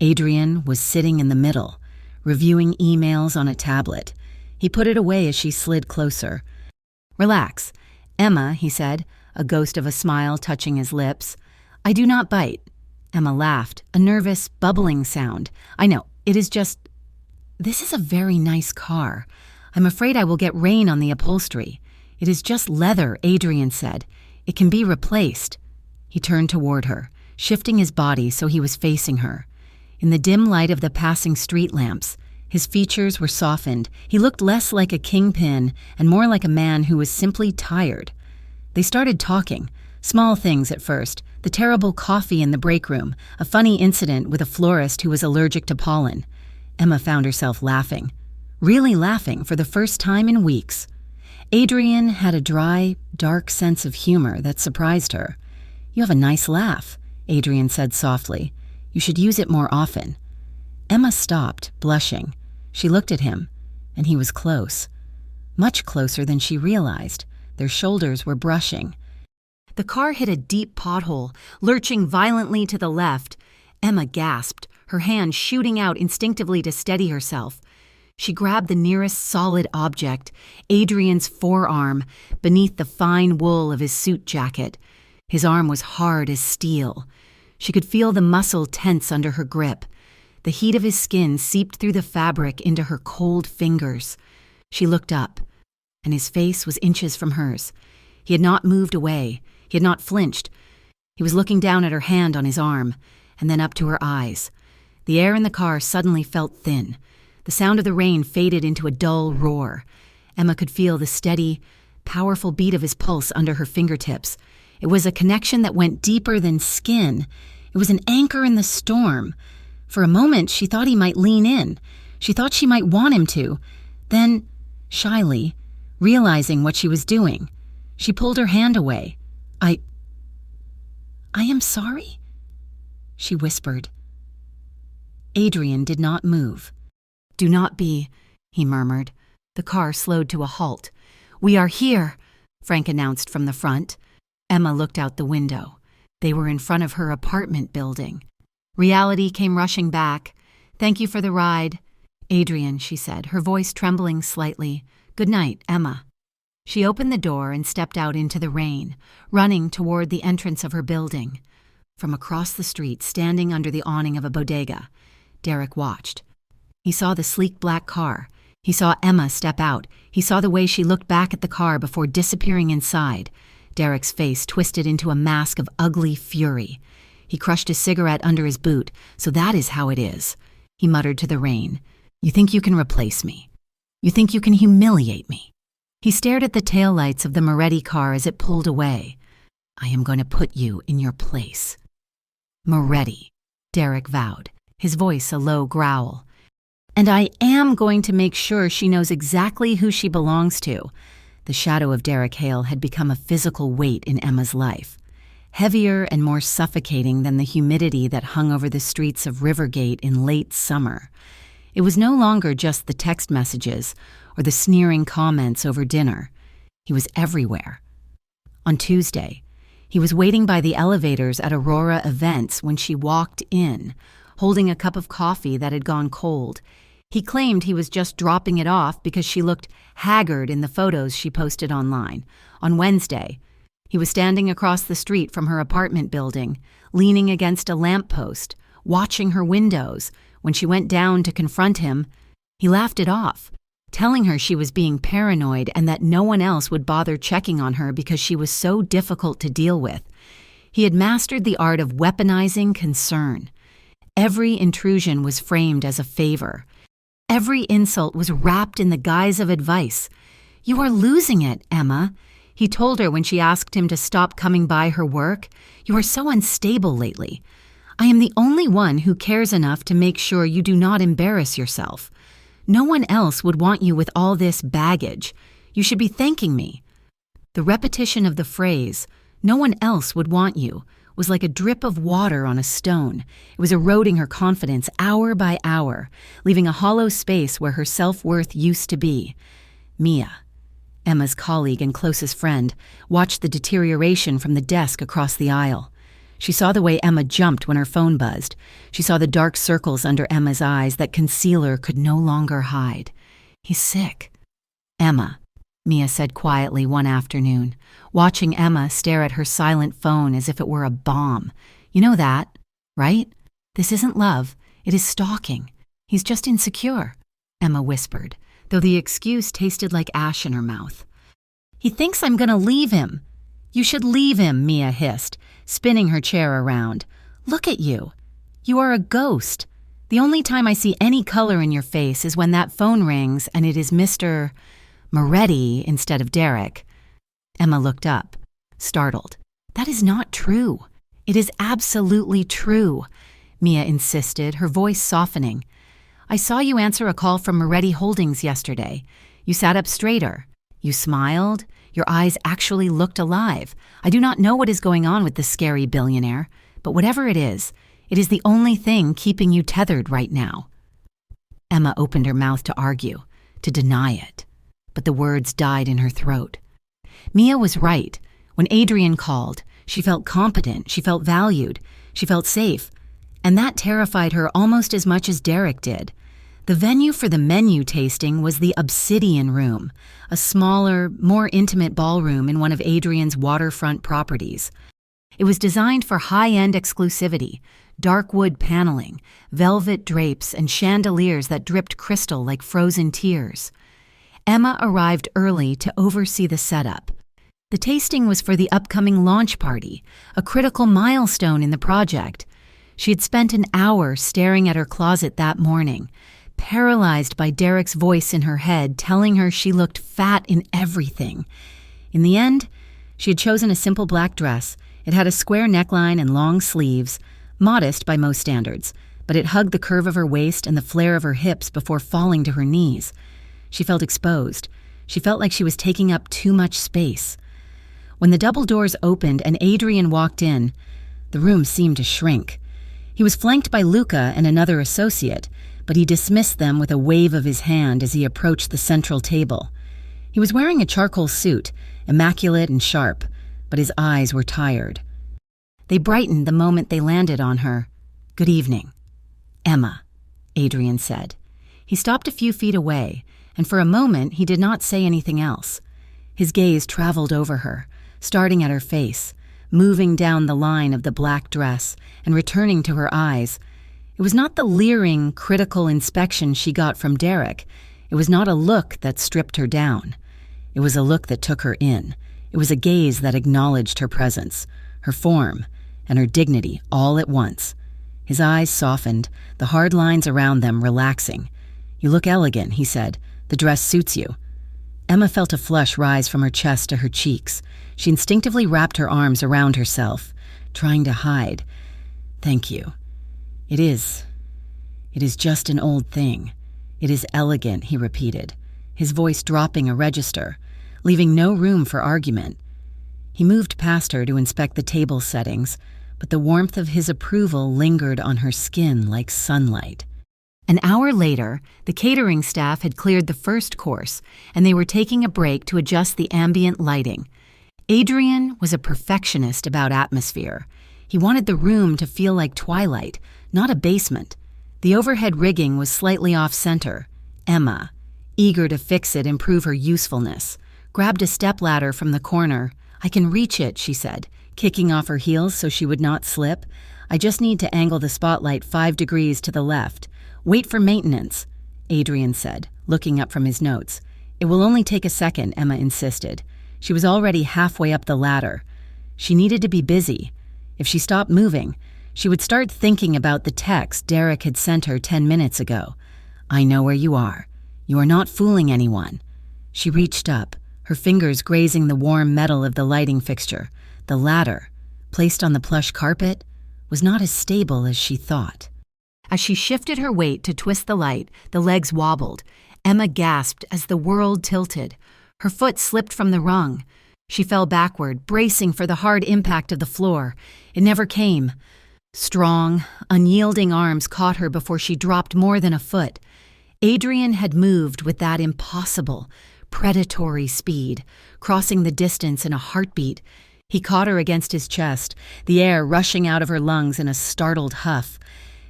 Adrian was sitting in the middle, reviewing emails on a tablet. He put it away as she slid closer. "Relax, Emma," he said, a ghost of a smile touching his lips. "I do not bite." Emma laughed, a nervous, bubbling sound. "I know, it is just— This is a very nice car. I'm afraid I will get rain on the upholstery." "It is just leather," Adrian said. "It can be replaced." He turned toward her, shifting his body so he was facing her. In the dim light of the passing street lamps, his features were softened. He looked less like a kingpin and more like a man who was simply tired. They started talking, small things at first, the terrible coffee in the break room, a funny incident with a florist who was allergic to pollen. Emma found herself laughing, really laughing for the first time in weeks. Adrian had a dry, dark sense of humor that surprised her. "You have a nice laugh," Adrian said softly. "You should use it more often." Emma stopped, blushing. She looked at him, and he was close. Much closer than she realized. Their shoulders were brushing. The car hit a deep pothole, lurching violently to the left. Emma gasped, her hand shooting out instinctively to steady herself. She grabbed the nearest solid object, Adrian's forearm, beneath the fine wool of his suit jacket. His arm was hard as steel. She could feel the muscle tense under her grip. The heat of his skin seeped through the fabric into her cold fingers. She looked up, and his face was inches from hers. He had not moved away. He had not flinched. He was looking down at her hand on his arm, and then up to her eyes. The air in the car suddenly felt thin. The sound of the rain faded into a dull roar. Emma could feel the steady, powerful beat of his pulse under her fingertips. It was a connection that went deeper than skin. It was an anchor in the storm. For a moment, she thought he might lean in. She thought she might want him to. Then, shyly, realizing what she was doing, she pulled her hand away. I am sorry," she whispered. Adrian did not move. "Do not be," he murmured. The car slowed to a halt. "We are here," Frank announced from the front. Emma looked out the window. They were in front of her apartment building. Reality came rushing back. "Thank you for the ride." "Adrian," she said, her voice trembling slightly. "Good night, Emma." She opened the door and stepped out into the rain, running toward the entrance of her building. From across the street, standing under the awning of a bodega, Derek watched. He saw the sleek black car. He saw Emma step out. He saw the way she looked back at the car before disappearing inside. Derek's face twisted into a mask of ugly fury. He crushed his cigarette under his boot. So that is how it is, he muttered to the rain. You think you can replace me? You think you can humiliate me? He stared at the taillights of the Moretti car as it pulled away. I am going to put you in your place. Moretti, Derek vowed, his voice a low growl. And I am going to make sure she knows exactly who she belongs to. The shadow of Derek Hale had become a physical weight in Emma's life, heavier and more suffocating than the humidity that hung over the streets of Rivergate in late summer. It was no longer just the text messages or the sneering comments over dinner. He was everywhere. On Tuesday, he was waiting by the elevators at Aurora Events when she walked in, holding a cup of coffee that had gone cold. He claimed he was just dropping it off because she looked haggard in the photos she posted online. On Wednesday, he was standing across the street from her apartment building, leaning against a lamppost, watching her windows. When she went down to confront him, he laughed it off, telling her she was being paranoid and that no one else would bother checking on her because she was so difficult to deal with. He had mastered the art of weaponizing concern. Every intrusion was framed as a favor. Every insult was wrapped in the guise of advice. You are losing it, Emma, he told her when she asked him to stop coming by her work. You are so unstable lately. I am the only one who cares enough to make sure you do not embarrass yourself. No one else would want you with all this baggage. You should be thanking me. The repetition of the phrase, no one else would want you, was like a drip of water on a stone. It was eroding her confidence hour by hour, leaving a hollow space where her self-worth used to be. Mia, Emma's colleague and closest friend, watched the deterioration from the desk across the aisle. She saw the way Emma jumped when her phone buzzed. She saw the dark circles under Emma's eyes that concealer could no longer hide. He's sick. Emma, Mia said quietly one afternoon, watching Emma stare at her silent phone as if it were a bomb. You know that, right? This isn't love. It is stalking. He's just insecure, Emma whispered, though the excuse tasted like ash in her mouth. He thinks I'm going to leave him. You should leave him, Mia hissed, spinning her chair around. Look at you. You are a ghost. The only time I see any color in your face is when that phone rings and it is Mr. Moretti instead of Derek. Emma looked up, startled. That is not true. It is absolutely true, Mia insisted, her voice softening. I saw you answer a call from Moretti Holdings yesterday. You sat up straighter. You smiled. Your eyes actually looked alive. I do not know what is going on with this scary billionaire, but whatever it is the only thing keeping you tethered right now. Emma opened her mouth to argue, to deny it, but the words died in her throat. Mia was right. When Adrian called, she felt competent, she felt valued, she felt safe, and that terrified her almost as much as Derek did. The venue for the menu tasting was the Obsidian Room, a smaller, more intimate ballroom in one of Adrian's waterfront properties. It was designed for high-end exclusivity, dark wood paneling, velvet drapes, and chandeliers that dripped crystal like frozen tears. Emma arrived early to oversee the setup. The tasting was for the upcoming launch party, a critical milestone in the project. She had spent an hour staring at her closet that morning, paralyzed by Derek's voice in her head telling her she looked fat in everything. In the end, she had chosen a simple black dress. It had a square neckline and long sleeves, modest by most standards, but it hugged the curve of her waist and the flare of her hips before falling to her knees. She felt exposed. She felt like she was taking up too much space. When the double doors opened and Adrian walked in, the room seemed to shrink. He was flanked by Luca and another associate, but he dismissed them with a wave of his hand as he approached the central table. He was wearing a charcoal suit, immaculate and sharp, but his eyes were tired. They brightened the moment they landed on her. "Good evening." "Emma," Adrian said. He stopped a few feet away, and for a moment he did not say anything else. His gaze traveled over her, starting at her face, moving down the line of the black dress, and returning to her eyes. It was not the leering, critical inspection she got from Derek. It was not a look that stripped her down. It was a look that took her in. It was a gaze that acknowledged her presence, her form, and her dignity all at once. His eyes softened, the hard lines around them relaxing. "You look elegant," he said. "The dress suits you." Emma felt a flush rise from her chest to her cheeks. She instinctively wrapped her arms around herself, trying to hide. "Thank you. It is just an old thing. It is elegant," he repeated, his voice dropping a register, leaving no room for argument. He moved past her to inspect the table settings, but the warmth of his approval lingered on her skin like sunlight. An hour later, the catering staff had cleared the first course, and they were taking a break to adjust the ambient lighting. Adrian was a perfectionist about atmosphere. He wanted the room to feel like twilight, not a basement. The overhead rigging was slightly off-center. Emma, eager to fix it and prove her usefulness, grabbed a stepladder from the corner. "I can reach it," she said, kicking off her heels so she would not slip. "I just need to angle the spotlight 5 degrees to the left. Wait for maintenance," Adrian said, looking up from his notes. "It will only take a second," Emma insisted. She was already halfway up the ladder. She needed to be busy. If she stopped moving, she would start thinking about the text Derek had sent her 10 minutes ago. "I know where you are. You are not fooling anyone." She reached up, her fingers grazing the warm metal of the lighting fixture. The ladder, placed on the plush carpet, was not as stable as she thought. As she shifted her weight to twist the light, the legs wobbled. Emma gasped as the world tilted. Her foot slipped from the rung. She fell backward, bracing for the hard impact of the floor. It never came. Strong, unyielding arms caught her before she dropped more than a foot. Adrian had moved with that impossible, predatory speed, crossing the distance in a heartbeat. He caught her against his chest, the air rushing out of her lungs in a startled huff.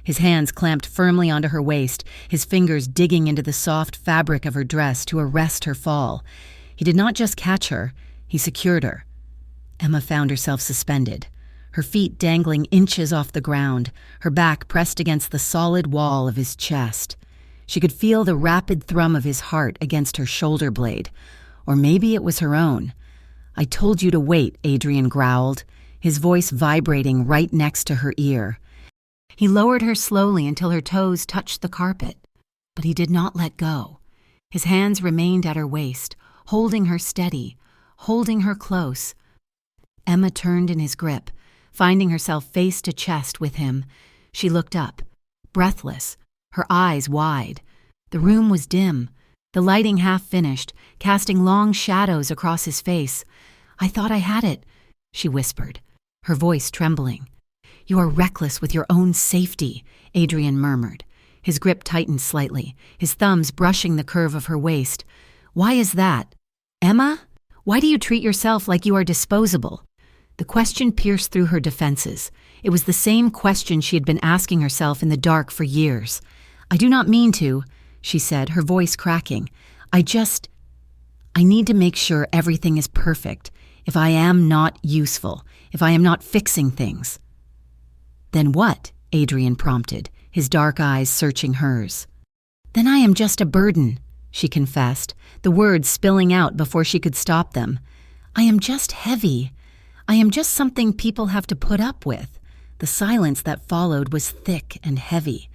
His hands clamped firmly onto her waist, his fingers digging into the soft fabric of her dress to arrest her fall. He did not just catch her, he secured her. Emma found herself suspended, her feet dangling inches off the ground, her back pressed against the solid wall of his chest. She could feel the rapid thrum of his heart against her shoulder blade. Or maybe it was her own. "I told you to wait," Adrian growled, his voice vibrating right next to her ear. He lowered her slowly until her toes touched the carpet, but he did not let go. His hands remained at her waist, holding her steady, holding her close. Emma turned in his grip, finding herself face to chest with him. She looked up, breathless, her eyes wide. The room was dim, the lighting half finished, casting long shadows across his face. "I thought I had it," she whispered, her voice trembling. "You are reckless with your own safety," Adrian murmured. His grip tightened slightly, his thumbs brushing the curve of her waist. "Why is that? Emma? Why do you treat yourself like you are disposable?" The question pierced through her defenses. It was the same question she had been asking herself in the dark for years. "I do not mean to," she said, her voice cracking. I need to make sure everything is perfect. If I am not useful, if I am not fixing things." "Then what?" Adrian prompted, his dark eyes searching hers. "Then I am just a burden," she confessed, the words spilling out before she could stop them. "I am just heavy. I am just something people have to put up with." The silence that followed was thick and heavy.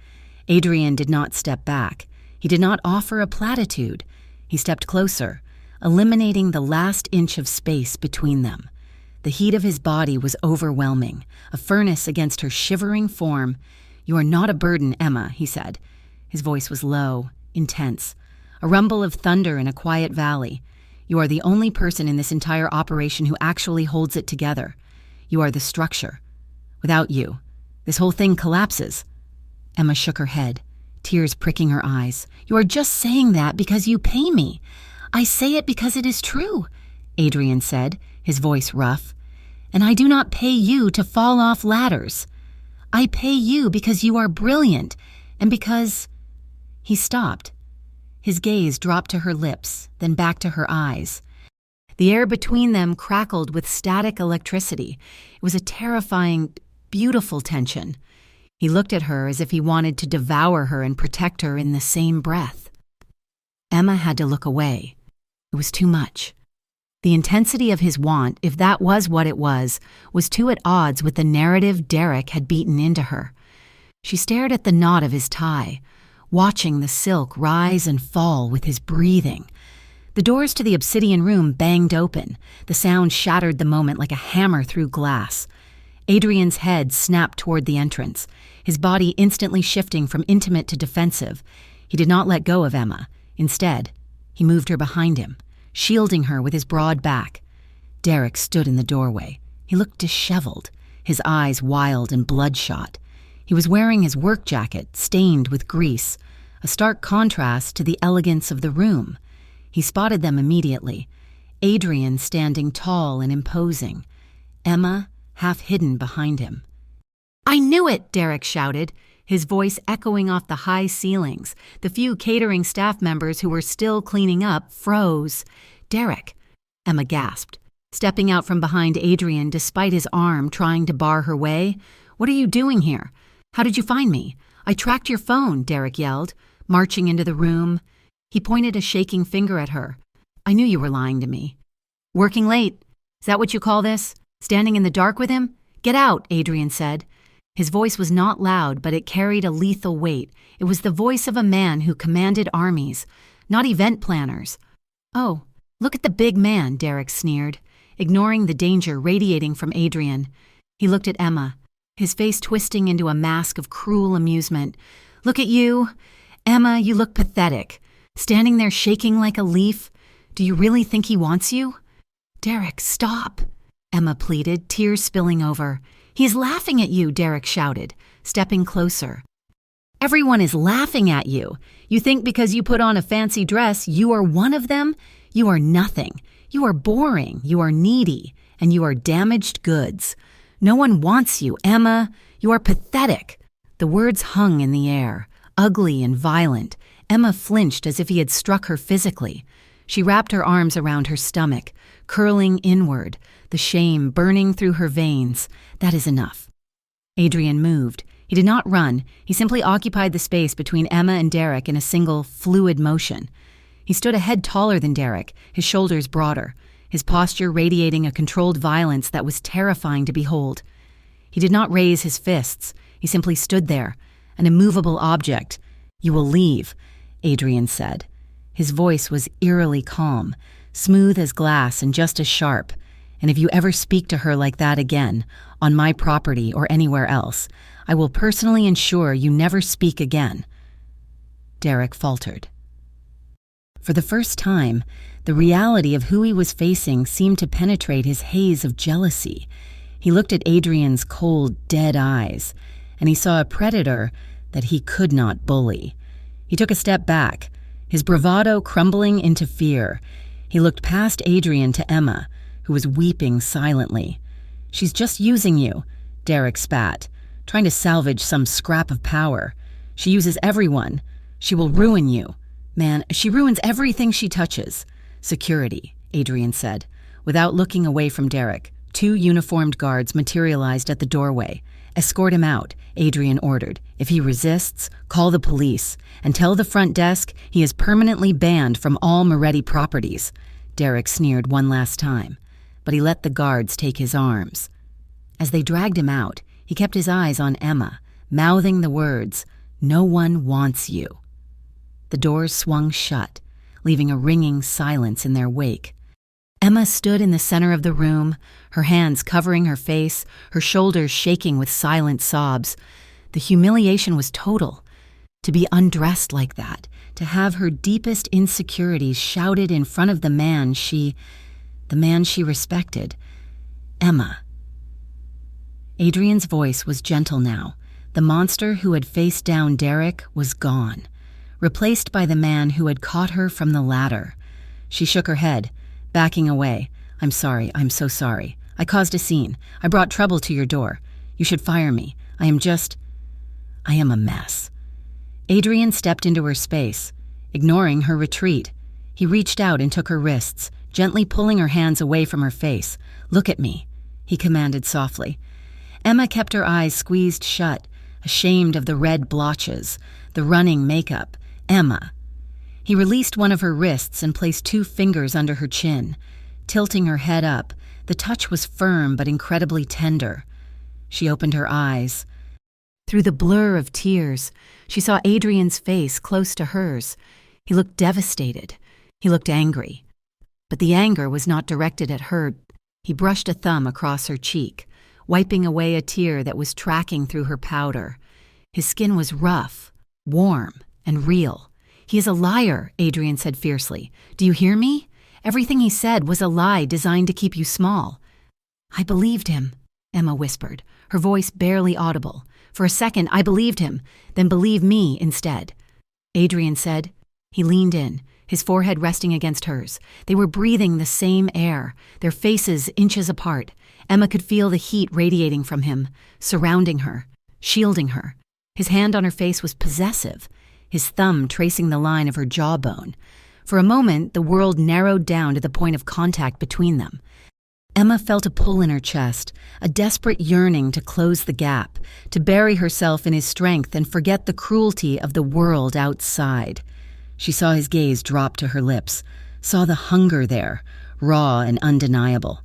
Adrian did not step back. He did not offer a platitude. He stepped closer, eliminating the last inch of space between them. The heat of his body was overwhelming, a furnace against her shivering form. "You are not a burden, Emma," he said. His voice was low, intense, a rumble of thunder in a quiet valley. "You are the only person in this entire operation who actually holds it together. You are the structure. Without you, this whole thing collapses." Emma shook her head, tears pricking her eyes. "You are just saying that because you pay me. I say it because it is true," Adrian said, his voice rough. "And I do not pay you to fall off ladders. I pay you because you are brilliant, and because—" He stopped. His gaze dropped to her lips, then back to her eyes. The air between them crackled with static electricity. It was a terrifying, beautiful tension. He looked at her as if he wanted to devour her and protect her in the same breath. Emma had to look away. It was too much. The intensity of his want, if that was what it was too at odds with the narrative Derek had beaten into her. She stared at the knot of his tie, watching the silk rise and fall with his breathing. The doors to the obsidian room banged open. The sound shattered the moment like a hammer through glass. Adrian's head snapped toward the entrance, his body instantly shifting from intimate to defensive. He did not let go of Emma. Instead, he moved her behind him, shielding her with his broad back. Derek stood in the doorway. He looked disheveled, his eyes wild and bloodshot. He was wearing his work jacket, stained with grease, a stark contrast to the elegance of the room. He spotted them immediately, Adrian standing tall and imposing, Emma half hidden behind him. "I knew it!" Derek shouted, his voice echoing off the high ceilings. The few catering staff members who were still cleaning up froze. "Derek," Emma gasped, stepping out from behind Adrian despite his arm trying to bar her way. "What are you doing here? How did you find me? I tracked your phone," Derek yelled, marching into the room. He pointed a shaking finger at her. "I knew you were lying to me." "Working late? Is that what you call this? Standing in the dark with him? Get out," Adrian said. His voice was not loud, but it carried a lethal weight. It was the voice of a man who commanded armies, not event planners. "Oh, look at the big man," Derek sneered, ignoring the danger radiating from Adrian. He looked at Emma, his face twisting into a mask of cruel amusement. "Look at you. Emma, you look pathetic. Standing there shaking like a leaf. Do you really think he wants you?" "Derek, stop," Emma pleaded, tears spilling over. "He's laughing at you," Derek shouted, stepping closer. "Everyone is laughing at you. You think because you put on a fancy dress, you are one of them? You are nothing. You are boring. You are needy. And you are damaged goods. No one wants you, Emma. You are pathetic." The words hung in the air, ugly and violent. Emma flinched as if he had struck her physically. She wrapped her arms around her stomach, curling inward, the shame burning through her veins. "That is enough." Adrian moved. He did not run. He simply occupied the space between Emma and Derek in a single, fluid motion. He stood a head taller than Derek, his shoulders broader, his posture radiating a controlled violence that was terrifying to behold. He did not raise his fists. He simply stood there, an immovable object. "You will leave," Adrian said. His voice was eerily calm, smooth as glass and just as sharp. "And if you ever speak to her like that again, on my property or anywhere else, I will personally ensure you never speak again." Derek faltered. For the first time, the reality of who he was facing seemed to penetrate his haze of jealousy. He looked at Adrian's cold, dead eyes, and he saw a predator that he could not bully. He took a step back, his bravado crumbling into fear. He looked past Adrian to Emma, who was weeping silently. "She's just using you," Derek spat, trying to salvage some scrap of power. "She uses everyone. She will ruin you. Man, she ruins everything she touches." "Security," Adrian said. Without looking away from Derek, 2 uniformed guards materialized at the doorway. "Escort him out," Adrian ordered. "If he resists, call the police, and tell the front desk he is permanently banned from all Moretti properties." Derek sneered one last time, but he let the guards take his arms. As they dragged him out, he kept his eyes on Emma, mouthing the words, "No one wants you." The doors swung shut, leaving a ringing silence in their wake. Emma stood in the center of the room, her hands covering her face, her shoulders shaking with silent sobs. The humiliation was total. To be undressed like that, to have her deepest insecurities shouted in front of the man she respected. Emma. Adrian's voice was gentle now. The monster who had faced down Derek was gone, replaced by the man who had caught her from the ladder. She shook her head, backing away. "I'm sorry, I'm so sorry. I caused a scene. I brought trouble to your door. You should fire me. I am a mess." Adrian stepped into her space, ignoring her retreat. He reached out and took her wrists, gently pulling her hands away from her face. "Look at me," he commanded softly. Emma kept her eyes squeezed shut, ashamed of the red blotches, the running makeup. "Emma." He released one of her wrists and placed 2 fingers under her chin. tilting her head up. The touch was firm but incredibly tender. She opened her eyes. Through the blur of tears, she saw Adrian's face close to hers. He looked devastated. He looked angry. But the anger was not directed at her. He brushed a thumb across her cheek, wiping away a tear that was tracking through her powder. His skin was rough, warm, and real. "He is a liar," Adrian said fiercely. "Do you hear me? Everything he said was a lie designed to keep you small." "I believed him," Emma whispered, her voice barely audible. "For a second, I believed him, then believe me instead." Adrian said. He leaned in, his forehead resting against hers. They were breathing the same air, their faces inches apart. Emma could feel the heat radiating from him, surrounding her, shielding her. His hand on her face was possessive, his thumb tracing the line of her jawbone. For a moment, the world narrowed down to the point of contact between them. Emma felt a pull in her chest, a desperate yearning to close the gap, to bury herself in his strength and forget the cruelty of the world outside. She saw his gaze drop to her lips, saw the hunger there, raw and undeniable.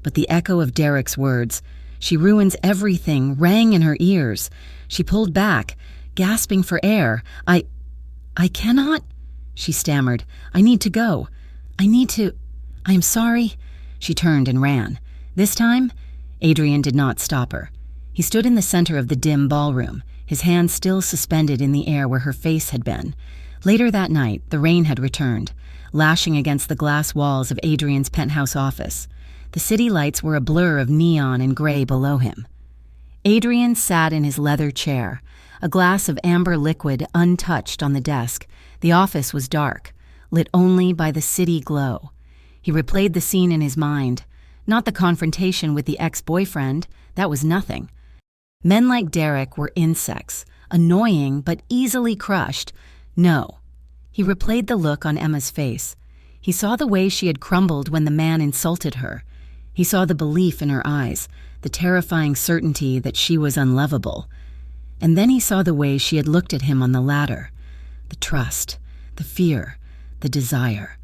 But the echo of Derek's words, "She ruins everything," rang in her ears. She pulled back, gasping for air. I cannot," she stammered. "I need to go. I am sorry." She turned and ran. This time, Adrian did not stop her. He stood in the center of the dim ballroom, his hands still suspended in the air where her face had been. Later that night, the rain had returned, lashing against the glass walls of Adrian's penthouse office. The city lights were a blur of neon and gray below him. Adrian sat in his leather chair, a glass of amber liquid untouched on the desk. The office was dark, lit only by the city glow. He replayed the scene in his mind. Not the confrontation with the ex-boyfriend, that was nothing. Men like Derek were insects, annoying but easily crushed. No. He replayed the look on Emma's face. He saw the way she had crumbled when the man insulted her. He saw the belief in her eyes, the terrifying certainty that she was unlovable. And then he saw the way she had looked at him on the ladder. The trust, the fear, the desire.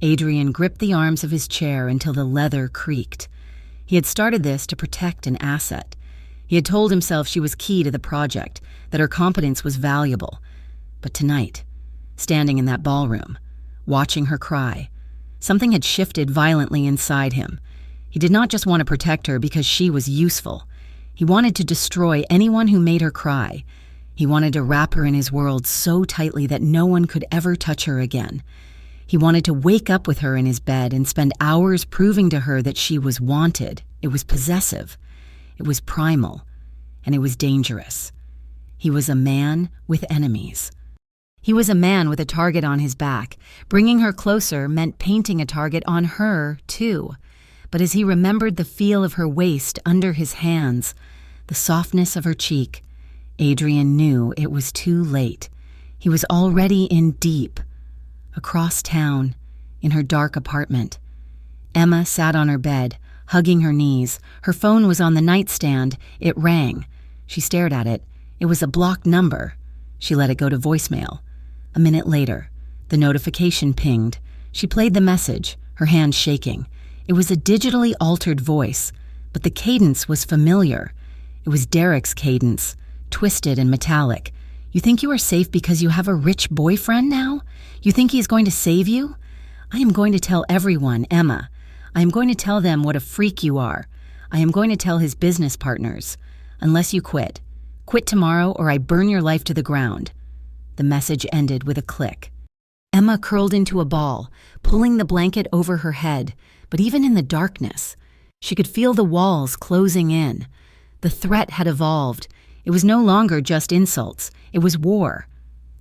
Adrian gripped the arms of his chair until the leather creaked. He had started this to protect an asset. He had told himself she was key to the project, that her competence was valuable. But tonight, standing in that ballroom, watching her cry, something had shifted violently inside him. He did not just want to protect her because she was useful. He wanted to destroy anyone who made her cry. He wanted to wrap her in his world so tightly that no one could ever touch her again. He wanted to wake up with her in his bed and spend hours proving to her that she was wanted. It was possessive. It was primal. And it was dangerous. He was a man with enemies. He was a man with a target on his back. Bringing her closer meant painting a target on her, too. But as he remembered the feel of her waist under his hands, the softness of her cheek, Adrian knew it was too late. He was already in deep. Across town, in her dark apartment. Emma sat on her bed, hugging her knees. Her phone was on the nightstand. It rang. She stared at it. It was a blocked number. She let it go to voicemail. A minute later, the notification pinged. She played the message, her hand shaking. It was a digitally altered voice, but the cadence was familiar. It was Derek's cadence, twisted and metallic. "You think you are safe because you have a rich boyfriend now? You think he is going to save you? I am going to tell everyone, Emma. I am going to tell them what a freak you are. I am going to tell his business partners. Unless you quit. Quit tomorrow or I burn your life to the ground." The message ended with a click. Emma curled into a ball, pulling the blanket over her head. But even in the darkness, she could feel the walls closing in. The threat had evolved. It was no longer just insults. It was war.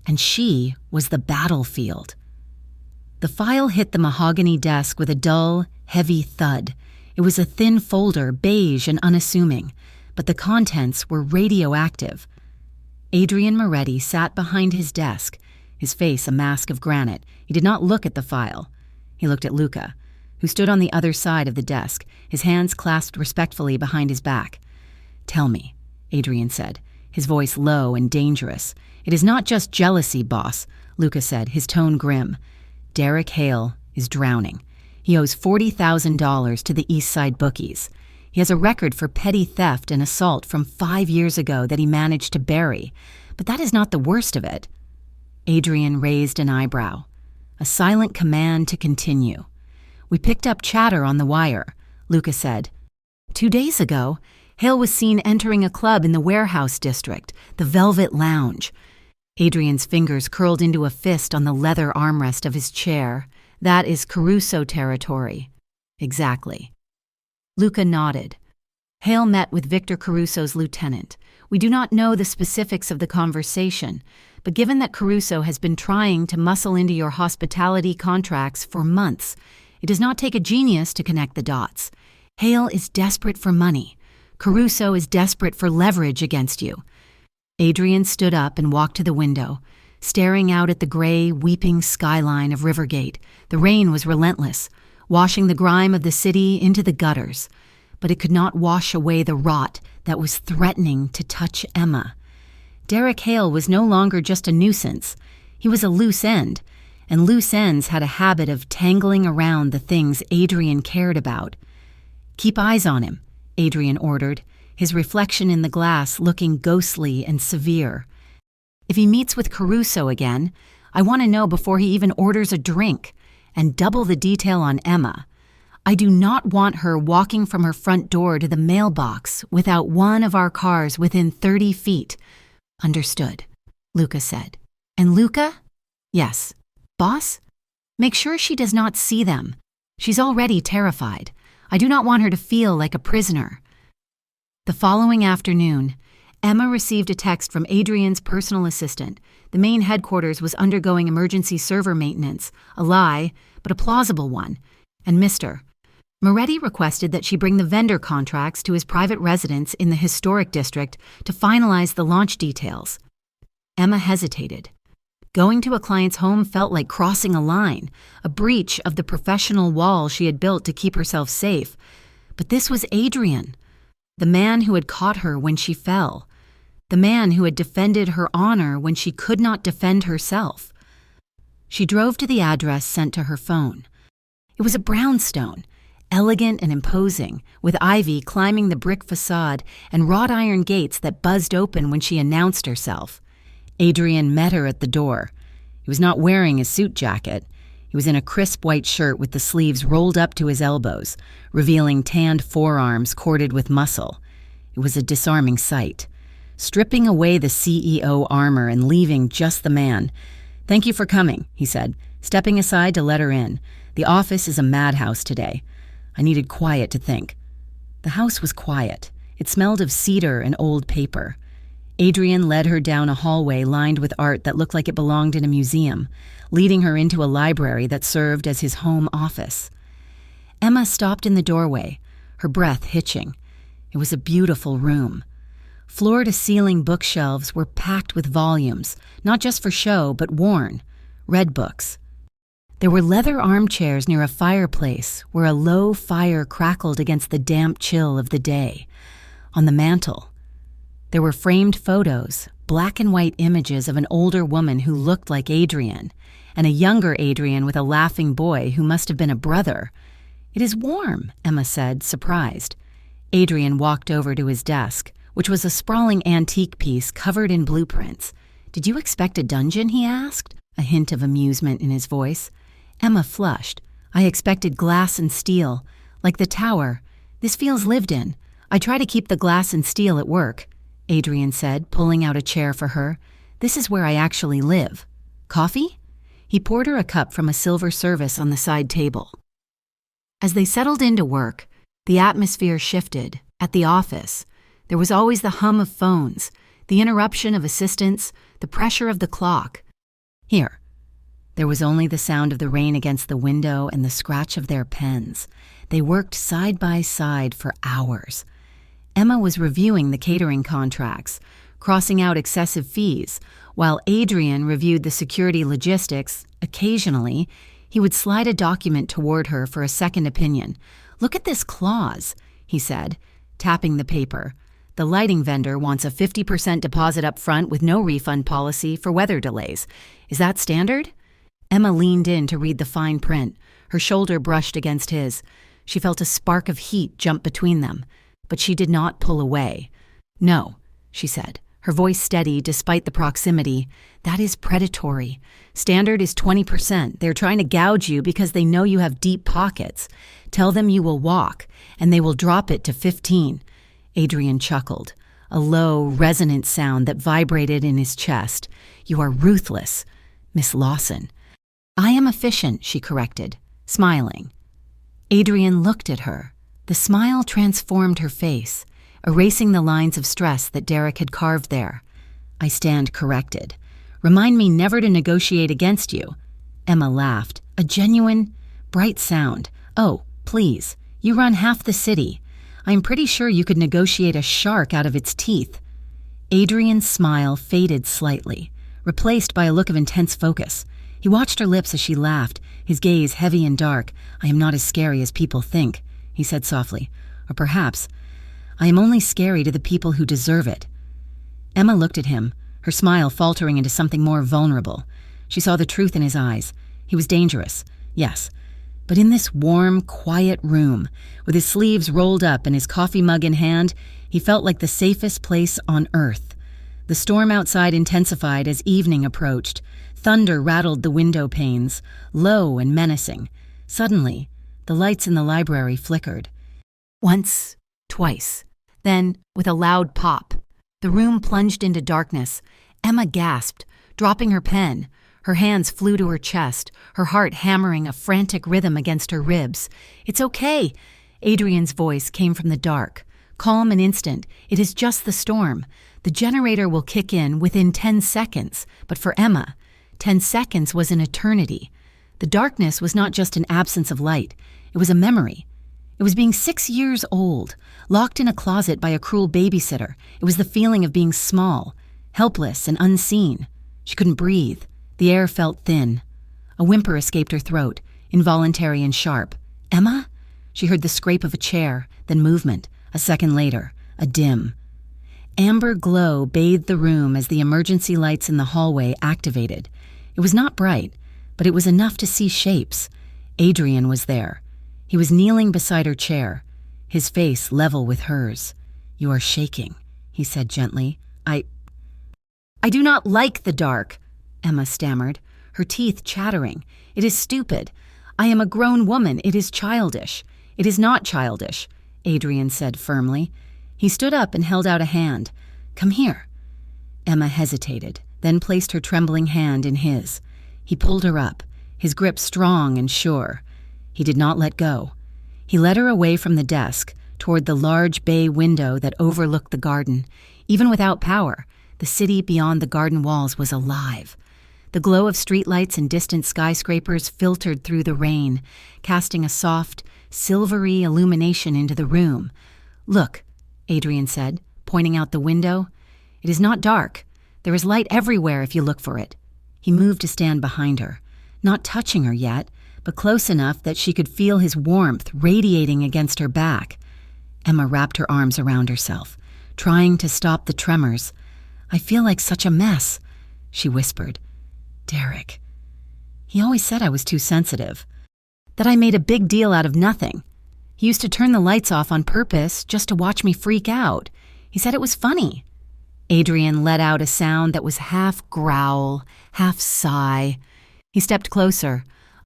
And she was the battlefield. The file hit the mahogany desk with a dull, heavy thud. It was a thin folder, beige and unassuming, but the contents were radioactive. Adrian Moretti sat behind his desk, his face a mask of granite. He did not look at the file. He looked at Luca, who stood on the other side of the desk, his hands clasped respectfully behind his back. "Tell me," Adrian said, his voice low and dangerous. "It is not just jealousy, boss," Luca said, his tone grim. "Derek Hale is drowning. He owes $40,000 to the East Side bookies. He has a record for petty theft and assault from 5 years ago that he managed to bury, but that is not the worst of it. Adrian raised an eyebrow. A silent command to continue. We picked up chatter on the wire, Luca said. 2 days ago, Hale was seen entering a club in the warehouse district, the Velvet Lounge. Adrian's fingers curled into a fist on the leather armrest of his chair. That is Caruso territory. Exactly. Luca nodded. Hale met with Victor Caruso's lieutenant. We do not know the specifics of the conversation, but given that Caruso has been trying to muscle into your hospitality contracts for months, it does not take a genius to connect the dots. Hale is desperate for money. Caruso is desperate for leverage against you. Adrian stood up and walked to the window, staring out at the gray, weeping skyline of Rivergate. The rain was relentless, washing the grime of the city into the gutters, but it could not wash away the rot that was threatening to touch Emma. Derek Hale was no longer just a nuisance. He was a loose end, and loose ends had a habit of tangling around the things Adrian cared about. "Keep eyes on him," Adrian ordered, his reflection in the glass looking ghostly and severe. "If he meets with Caruso again, I want to know before he even orders a drink, and double the detail on Emma. I do not want her walking from her front door to the mailbox without one of our cars within 30 feet. "Understood," Luca said. "And Luca?" "Yes." "Boss? Make sure she does not see them. She's already terrified. I do not want her to feel like a prisoner." The following afternoon, Emma received a text from Adrian's personal assistant. The main headquarters was undergoing emergency server maintenance, a lie, but a plausible one, and Mr. Moretti requested that she bring the vendor contracts to his private residence in the historic district to finalize the launch details. Emma hesitated. Going to a client's home felt like crossing a line, a breach of the professional wall she had built to keep herself safe. But this was Adrian, the man who had caught her when she fell, the man who had defended her honor when she could not defend herself. She drove to the address sent to her phone. It was a brownstone, elegant and imposing, with ivy climbing the brick facade and wrought iron gates that buzzed open when she announced herself. Adrian met her at the door. He was not wearing a suit jacket. He was in a crisp white shirt with the sleeves rolled up to his elbows, revealing tanned forearms corded with muscle. It was a disarming sight. Stripping away the CEO armor and leaving just the man. "Thank you for coming," he said, stepping aside to let her in. "The office is a madhouse today. I needed quiet to think." The house was quiet. It smelled of cedar and old paper. Adrian led her down a hallway lined with art that looked like it belonged in a museum, leading her into a library that served as his home office. Emma stopped in the doorway, her breath hitching. It was a beautiful room. Floor-to-ceiling bookshelves were packed with volumes, not just for show, but worn, read books. There were leather armchairs near a fireplace where a low fire crackled against the damp chill of the day. On the mantel, there were framed photos, black and white images of an older woman who looked like Adrian, and a younger Adrian with a laughing boy who must have been a brother. "It is warm," Emma said, surprised. Adrian walked over to his desk, which was a sprawling antique piece covered in blueprints. "Did you expect a dungeon?" he asked, a hint of amusement in his voice. Emma flushed. "I expected glass and steel, like the tower. This feels lived in. I try to keep the glass and steel at work," Adrian said, pulling out a chair for her. "This is where I actually live. Coffee?" He poured her a cup from a silver service on the side table. As they settled into work, the atmosphere shifted. At the office, there was always the hum of phones, the interruption of assistants, the pressure of the clock. Here, there was only the sound of the rain against the window and the scratch of their pens. They worked side by side for hours. Emma was reviewing the catering contracts, crossing out excessive fees, while Adrian reviewed the security logistics. Occasionally, he would slide a document toward her for a second opinion. "Look at this clause," he said, tapping the paper. "The lighting vendor wants a 50% deposit up front with no refund policy for weather delays. Is that standard?" Emma leaned in to read the fine print, Her shoulder brushed against his. She felt a spark of heat jump between them, but she did not pull away. "No," she said, her voice steady despite the proximity. "That is predatory. Standard is 20%. They're trying to gouge you because they know you have deep pockets. Tell them you will walk, and they will drop it to 15. Adrian chuckled, a low, resonant sound that vibrated in his chest. "You are ruthless, Miss Lawson." "I am efficient," she corrected, smiling. Adrian looked at her. The smile transformed her face, erasing the lines of stress that Derek had carved there. "I stand corrected. Remind me never to negotiate against you." Emma laughed, a genuine, bright sound. "Oh, please, you run half the city. I'm pretty sure you could negotiate a shark out of its teeth." Adrian's smile faded slightly, replaced by a look of intense focus. He watched her lips as she laughed, his gaze heavy and dark. "I am not as scary as people think," he said softly. "Or perhaps, I am only scary to the people who deserve it." Emma looked at him, her smile faltering into something more vulnerable. She saw the truth in his eyes. He was dangerous, yes, but in this warm, quiet room, with his sleeves rolled up and his coffee mug in hand, he felt like the safest place on earth. The storm outside intensified as evening approached. Thunder rattled the window panes, low and menacing. Suddenly, the lights in the library flickered. Once, twice. Then, with a loud pop, the room plunged into darkness. Emma gasped, dropping her pen. Her hands flew to her chest, her heart hammering a frantic rhythm against her ribs. "It's okay," Adrian's voice came from the dark. "Calm and instant. It is just the storm. The generator will kick in within 10 seconds. But for Emma, 10 seconds was an eternity. The darkness was not just an absence of light. It was a memory. It was being 6 years old, locked in a closet by a cruel babysitter. It was the feeling of being small, helpless and unseen. She couldn't breathe. The air felt thin. A whimper escaped her throat, involuntary and sharp. "Emma?" She heard the scrape of a chair, then movement. A second later, a dim. Amber glow bathed the room as the emergency lights in the hallway activated. It was not bright, but it was enough to see shapes. Adrian was there. He was kneeling beside her chair, his face level with hers. "You are shaking," he said gently. I do not like the dark," Emma stammered, her teeth chattering. "It is stupid. I am a grown woman. It is childish." "It is not childish," Adrian said firmly. He stood up and held out a hand. "Come here." Emma hesitated, then placed her trembling hand in his. He pulled her up, his grip strong and sure. He did not let go. He led her away from the desk, toward the large bay window that overlooked the garden. Even without power, the city beyond the garden walls was alive. The glow of streetlights and distant skyscrapers filtered through the rain, casting a soft, silvery illumination into the room. "Look," Adrian said, pointing out the window. "It is not dark. There is light everywhere if you look for it." He moved to stand behind her, not touching her yet, but close enough that she could feel his warmth radiating against her back. Emma wrapped her arms around herself, trying to stop the tremors. "I feel like such a mess," she whispered. "Derek. He always said I was too sensitive, that I made a big deal out of nothing. He used to turn the lights off on purpose just to watch me freak out. He said it was funny." Adrian let out a sound that was half growl, half sigh. He stepped closer,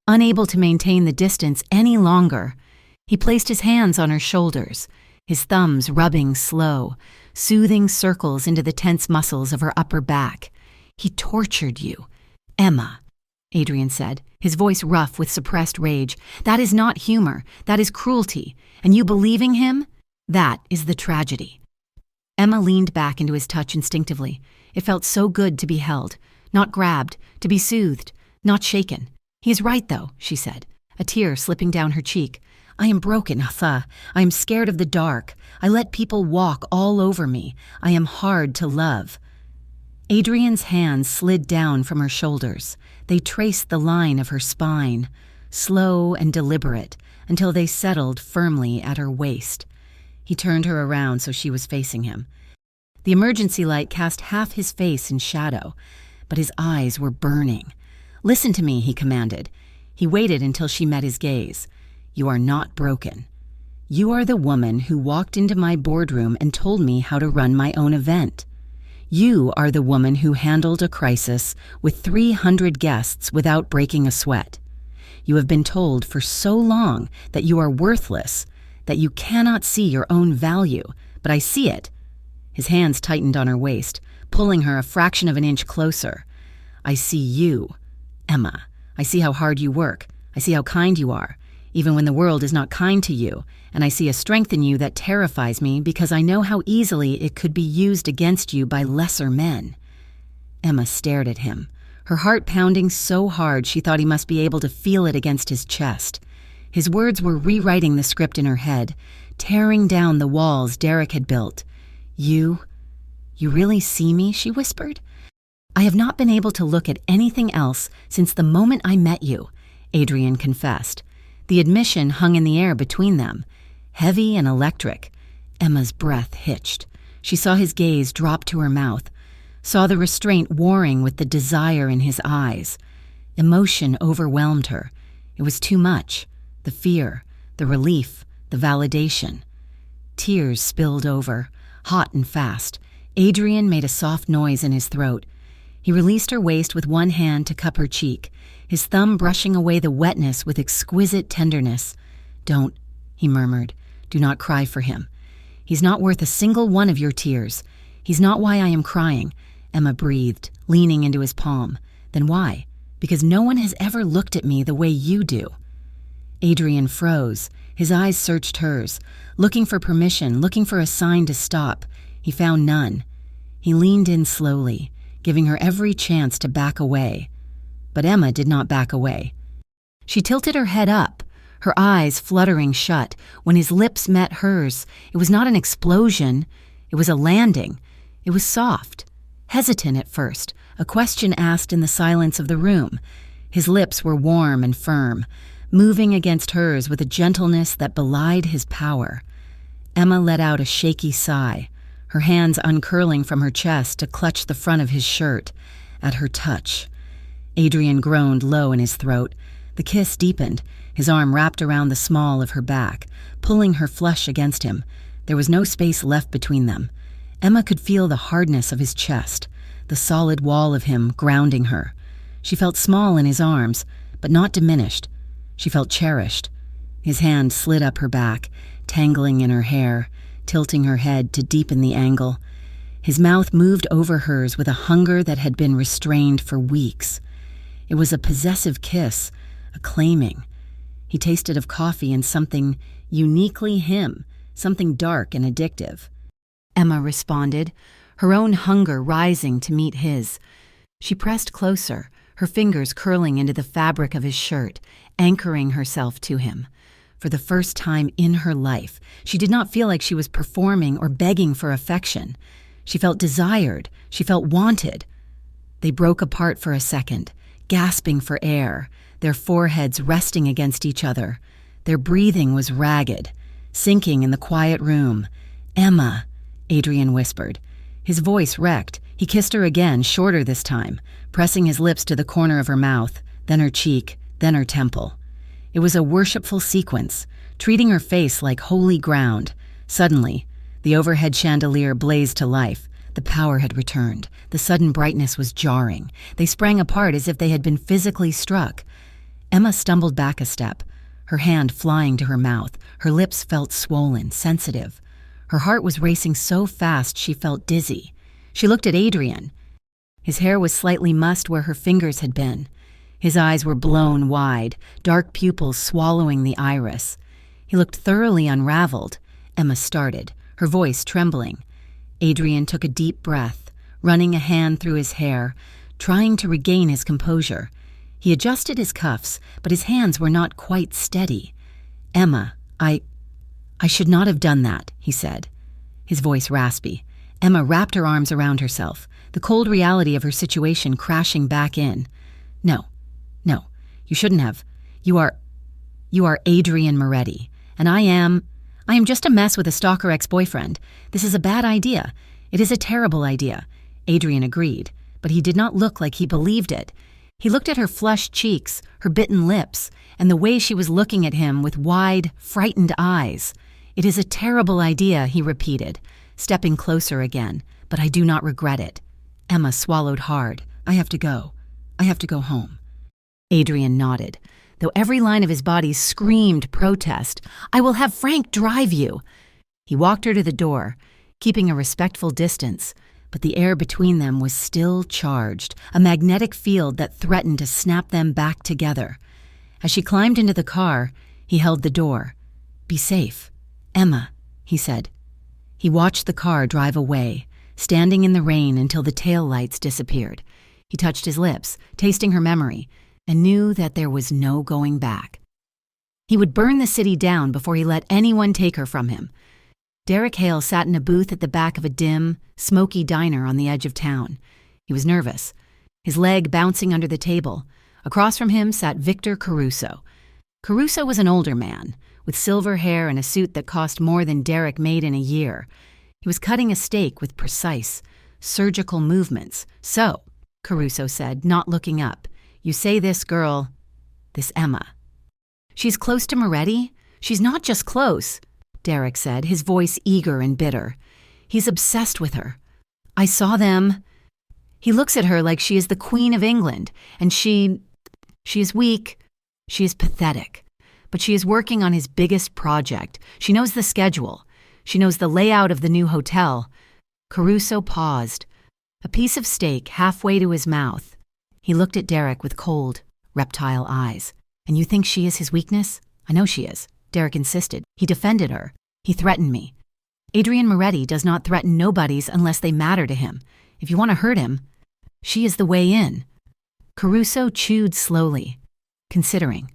unable to maintain the distance any longer. He placed his hands on her shoulders, his thumbs rubbing slow, soothing circles into the tense muscles of her upper back. "He tortured you." "Emma," Adrian said, his voice rough with suppressed rage. "That is not humor. That is cruelty. And you believing him? That is the tragedy." Emma leaned back into his touch instinctively. It felt so good to be held, not grabbed, to be soothed, not shaken. "He is right, though," she said, a tear slipping down her cheek. "I am broken, Atha. I am scared of the dark. I let people walk all over me. I am hard to love." Adrian's hands slid down from her shoulders. They traced the line of her spine, slow and deliberate, until they settled firmly at her waist. He turned her around so she was facing him. The emergency light cast half his face in shadow, but his eyes were burning. "Listen to me," he commanded. He waited until she met his gaze. "You are not broken. You are the woman who walked into my boardroom and told me how to run my own event. You are the woman who handled a crisis with 300 guests without breaking a sweat. You have been told for so long that you are worthless, that you cannot see your own value, but I see it." His hands tightened on her waist, pulling her a fraction of an inch closer. "I see you, Emma. I see how hard you work. I see how kind you are, even when the world is not kind to you, and I see a strength in you that terrifies me because I know how easily it could be used against you by lesser men." Emma stared at him, her heart pounding so hard she thought he must be able to feel it against his chest. His words were rewriting the script in her head, tearing down the walls Derek had built. You really see me?" she whispered. "I have not been able to look at anything else since the moment I met you," Adrian confessed. The admission hung in the air between them, heavy and electric. Emma's breath hitched. She saw his gaze drop to her mouth, saw the restraint warring with the desire in his eyes. Emotion overwhelmed her. It was too much. The fear, the relief, the validation. Tears spilled over, hot and fast. Adrian made a soft noise in his throat. He released her waist with one hand to cup her cheek, his thumb brushing away the wetness with exquisite tenderness. "Don't," he murmured. "Do not cry for him. He's not worth a single one of your tears. He's not why I am crying," Emma breathed, leaning into his palm. "Then why? Because no one has ever looked at me the way you do." Adrian froze. His eyes searched hers, looking for permission, looking for a sign to stop. He found none. He leaned in slowly, giving her every chance to back away. But Emma did not back away. She tilted her head up, her eyes fluttering shut. When his lips met hers, it was not an explosion. It was a landing. It was soft, hesitant at first, a question asked in the silence of the room. His lips were warm and firm, moving against hers with a gentleness that belied his power. Emma let out a shaky sigh, her hands uncurling from her chest to clutch the front of his shirt. At her touch, Adrian groaned low in his throat. The kiss deepened, his arm wrapped around the small of her back, pulling her flush against him. There was no space left between them. Emma could feel the hardness of his chest, the solid wall of him grounding her. She felt small in his arms, but not diminished. She felt cherished. His hand slid up her back, tangling in her hair, tilting her head to deepen the angle. His mouth moved over hers with a hunger that had been restrained for weeks. It was a possessive kiss, a claiming. He tasted of coffee and something uniquely him, something dark and addictive. Emma responded, her own hunger rising to meet his. She pressed closer, her fingers curling into the fabric of his shirt, anchoring herself to him. For the first time in her life, she did not feel like she was performing or begging for affection. She felt desired. She felt wanted. They broke apart for a second, gasping for air, their foreheads resting against each other. Their breathing was ragged, sinking in the quiet room. "Emma," Adrian whispered. His voice wrecked. He kissed her again, shorter this time, pressing his lips to the corner of her mouth, then her cheek, then her temple. It was a worshipful sequence, treating her face like holy ground. Suddenly, the overhead chandelier blazed to life. The power had returned. The sudden brightness was jarring. They sprang apart as if they had been physically struck. Emma stumbled back a step, her hand flying to her mouth. Her lips felt swollen, sensitive. Her heart was racing so fast she felt dizzy. She looked at Adrian. His hair was slightly mussed where her fingers had been. His eyes were blown wide, dark pupils swallowing the iris. He looked thoroughly unraveled. Emma started, her voice trembling. Adrian took a deep breath, running a hand through his hair, trying to regain his composure. He adjusted his cuffs, but his hands were not quite steady. "Emma, I should not have done that," he said, his voice raspy. Emma wrapped her arms around herself, the cold reality of her situation crashing back in. No, you shouldn't have. You are Adrian Moretti, and I am just a mess with a stalker ex-boyfriend. This is a bad idea. It is a terrible idea." Adrian agreed, but he did not look like he believed it. He looked at her flushed cheeks, her bitten lips, and the way she was looking at him with wide, frightened eyes. "It is a terrible idea," he repeated, stepping closer again, "but I do not regret it." Emma swallowed hard. "I have to go. I have to go home." Adrian nodded, though every line of his body screamed protest. "I will have Frank drive you." He walked her to the door, keeping a respectful distance, but the air between them was still charged, a magnetic field that threatened to snap them back together. As she climbed into the car, he held the door. "Be safe. Emma," he said. He watched the car drive away, standing in the rain until the taillights disappeared. He touched his lips, tasting her memory, and knew that there was no going back. He would burn the city down before he let anyone take her from him. Derek Hale sat in a booth at the back of a dim, smoky diner on the edge of town. He was nervous, his leg bouncing under the table. Across from him sat Victor Caruso. Caruso was an older man, with silver hair and a suit that cost more than Derek made in a year. He was cutting a steak with precise, surgical movements. "So," Caruso said, not looking up, "you say this girl, this Emma. She's close to Moretti? She's not just close," Derek said, his voice eager and bitter. "He's obsessed with her. I saw them. He looks at her like she is the Queen of England, and she is weak. She is pathetic. But she is working on his biggest project. She knows the schedule. She knows the layout of the new hotel." Caruso paused, a piece of steak halfway to his mouth. He looked at Derek with cold, reptile eyes. "And you think she is his weakness?" "I know she is," Derek insisted. "He defended her. He threatened me. Adrian Moretti does not threaten nobodies unless they matter to him. If you want to hurt him, she is the way in." Caruso chewed slowly, considering.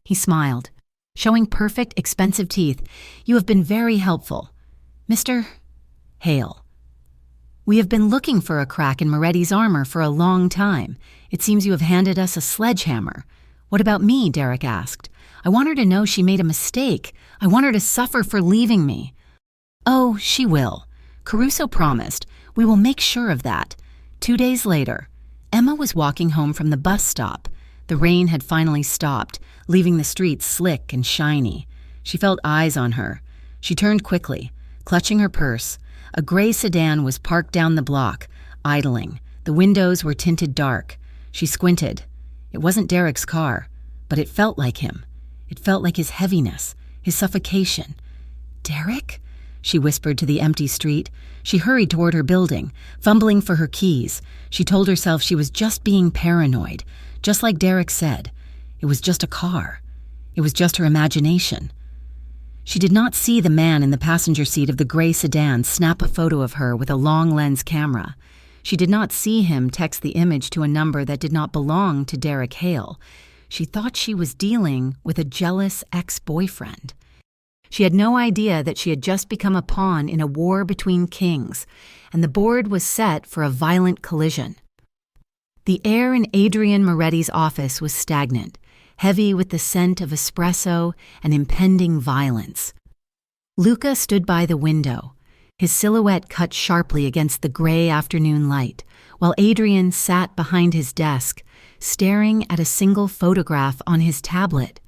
He smiled, showing perfect, expensive teeth. "You have been very helpful. Mr. Hale. We have been looking for a crack in Moretti's armor for a long time. It seems you have handed us a sledgehammer." "What about me?" Derek asked. "I want her to know she made a mistake. I want her to suffer for leaving me." "Oh, she will," Caruso promised. "We will make sure of that." 2 days later, Emma was walking home from the bus stop. The rain had finally stopped, leaving the streets slick and shiny. She felt eyes on her. She turned quickly, clutching her purse. A gray sedan was parked down the block, idling. The windows were tinted dark. She squinted. It wasn't Derek's car, but it felt like him. It felt like his heaviness, his suffocation. "Derek?" she whispered to the empty street. She hurried toward her building, fumbling for her keys. She told herself she was just being paranoid, just like Derek said. It was just a car. It was just her imagination. She did not see the man in the passenger seat of the gray sedan snap a photo of her with a long-lens camera. She did not see him text the image to a number that did not belong to Derek Hale. She thought she was dealing with a jealous ex-boyfriend. She had no idea that she had just become a pawn in a war between kings, and the board was set for a violent collision. The air in Adrian Moretti's office was stagnant, heavy with the scent of espresso and impending violence. Luca stood by the window, his silhouette cut sharply against the gray afternoon light, while Adrian sat behind his desk, staring at a single photograph on his tablet.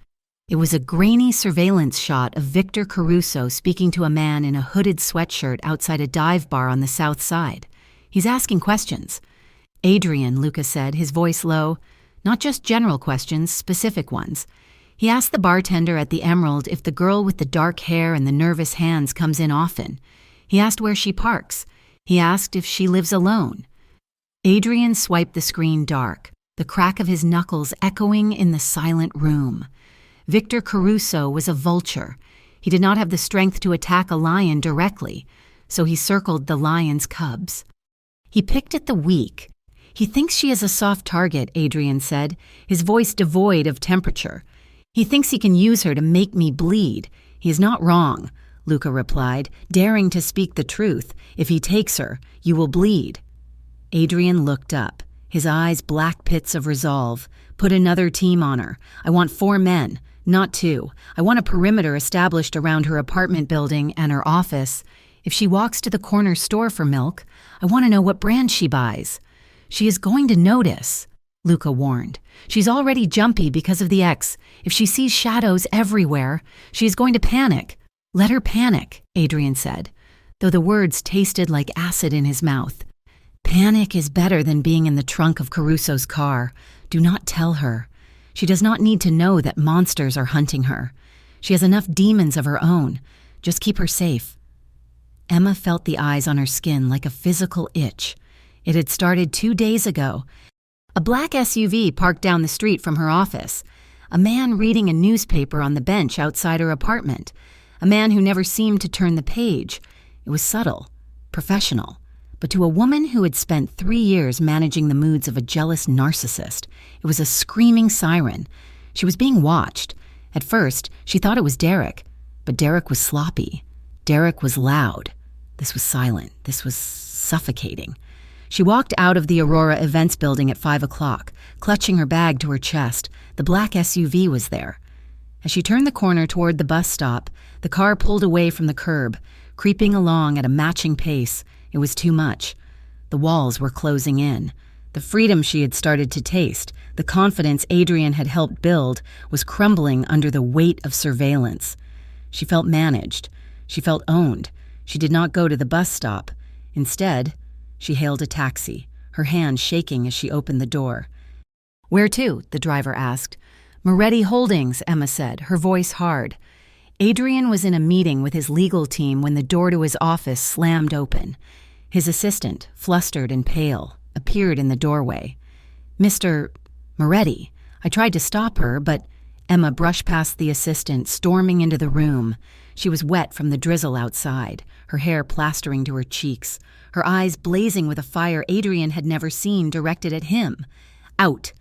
It was a grainy surveillance shot of Victor Caruso speaking to a man in a hooded sweatshirt outside a dive bar on the south side. "He's asking questions." "Adrian," Luca said, his voice low. "Not just general questions, specific ones. He asked the bartender at the Emerald if the girl with the dark hair and the nervous hands comes in often. He asked where she parks. He asked if she lives alone." Adrian swiped the screen dark, the crack of his knuckles echoing in the silent room. Victor Caruso was a vulture. He did not have the strength to attack a lion directly, so he circled the lion's cubs. He picked at the weak. "He thinks she is a soft target," Adrian said, his voice devoid of temperature. "He thinks he can use her to make me bleed. He is not wrong," Luca replied, daring to speak the truth. "If he takes her, you will bleed." Adrian looked up, his eyes black pits of resolve. "Put another team on her. I want 4 men, not 2. I want a perimeter established around her apartment building and her office. If she walks to the corner store for milk, I want to know what brand she buys. She is going to notice." Luca warned. "She's already jumpy because of the X. If she sees shadows everywhere, she is going to panic." "Let her panic," Adrian said, though the words tasted like acid in his mouth. "Panic is better than being in the trunk of Caruso's car. Do not tell her. She does not need to know that monsters are hunting her. She has enough demons of her own. Just keep her safe." Emma felt the eyes on her skin like a physical itch. It had started 2 days ago. A black SUV parked down the street from her office. A man reading a newspaper on the bench outside her apartment. A man who never seemed to turn the page. It was subtle, professional. But to a woman who had spent 3 years managing the moods of a jealous narcissist, it was a screaming siren. She was being watched. At first, she thought it was Derek. But Derek was sloppy. Derek was loud. This was silent. This was suffocating. She walked out of the Aurora Events building at 5 o'clock, clutching her bag to her chest. The black SUV was there. As she turned the corner toward the bus stop, the car pulled away from the curb, creeping along at a matching pace. It was too much. The walls were closing in. The freedom she had started to taste, the confidence Adrian had helped build, was crumbling under the weight of surveillance. She felt managed. She felt owned. She did not go to the bus stop. Instead, she hailed a taxi, her hand shaking as she opened the door. "Where to?" the driver asked. "Moretti Holdings," Emma said, her voice hard. Adrian was in a meeting with his legal team when the door to his office slammed open. His assistant, flustered and pale, appeared in the doorway. "Mr. Moretti, I tried to stop her, but—" Emma brushed past the assistant, storming into the room. She was wet from the drizzle outside, her hair plastering to her cheeks, her eyes blazing with a fire Adrian had never seen directed at him. "Out,"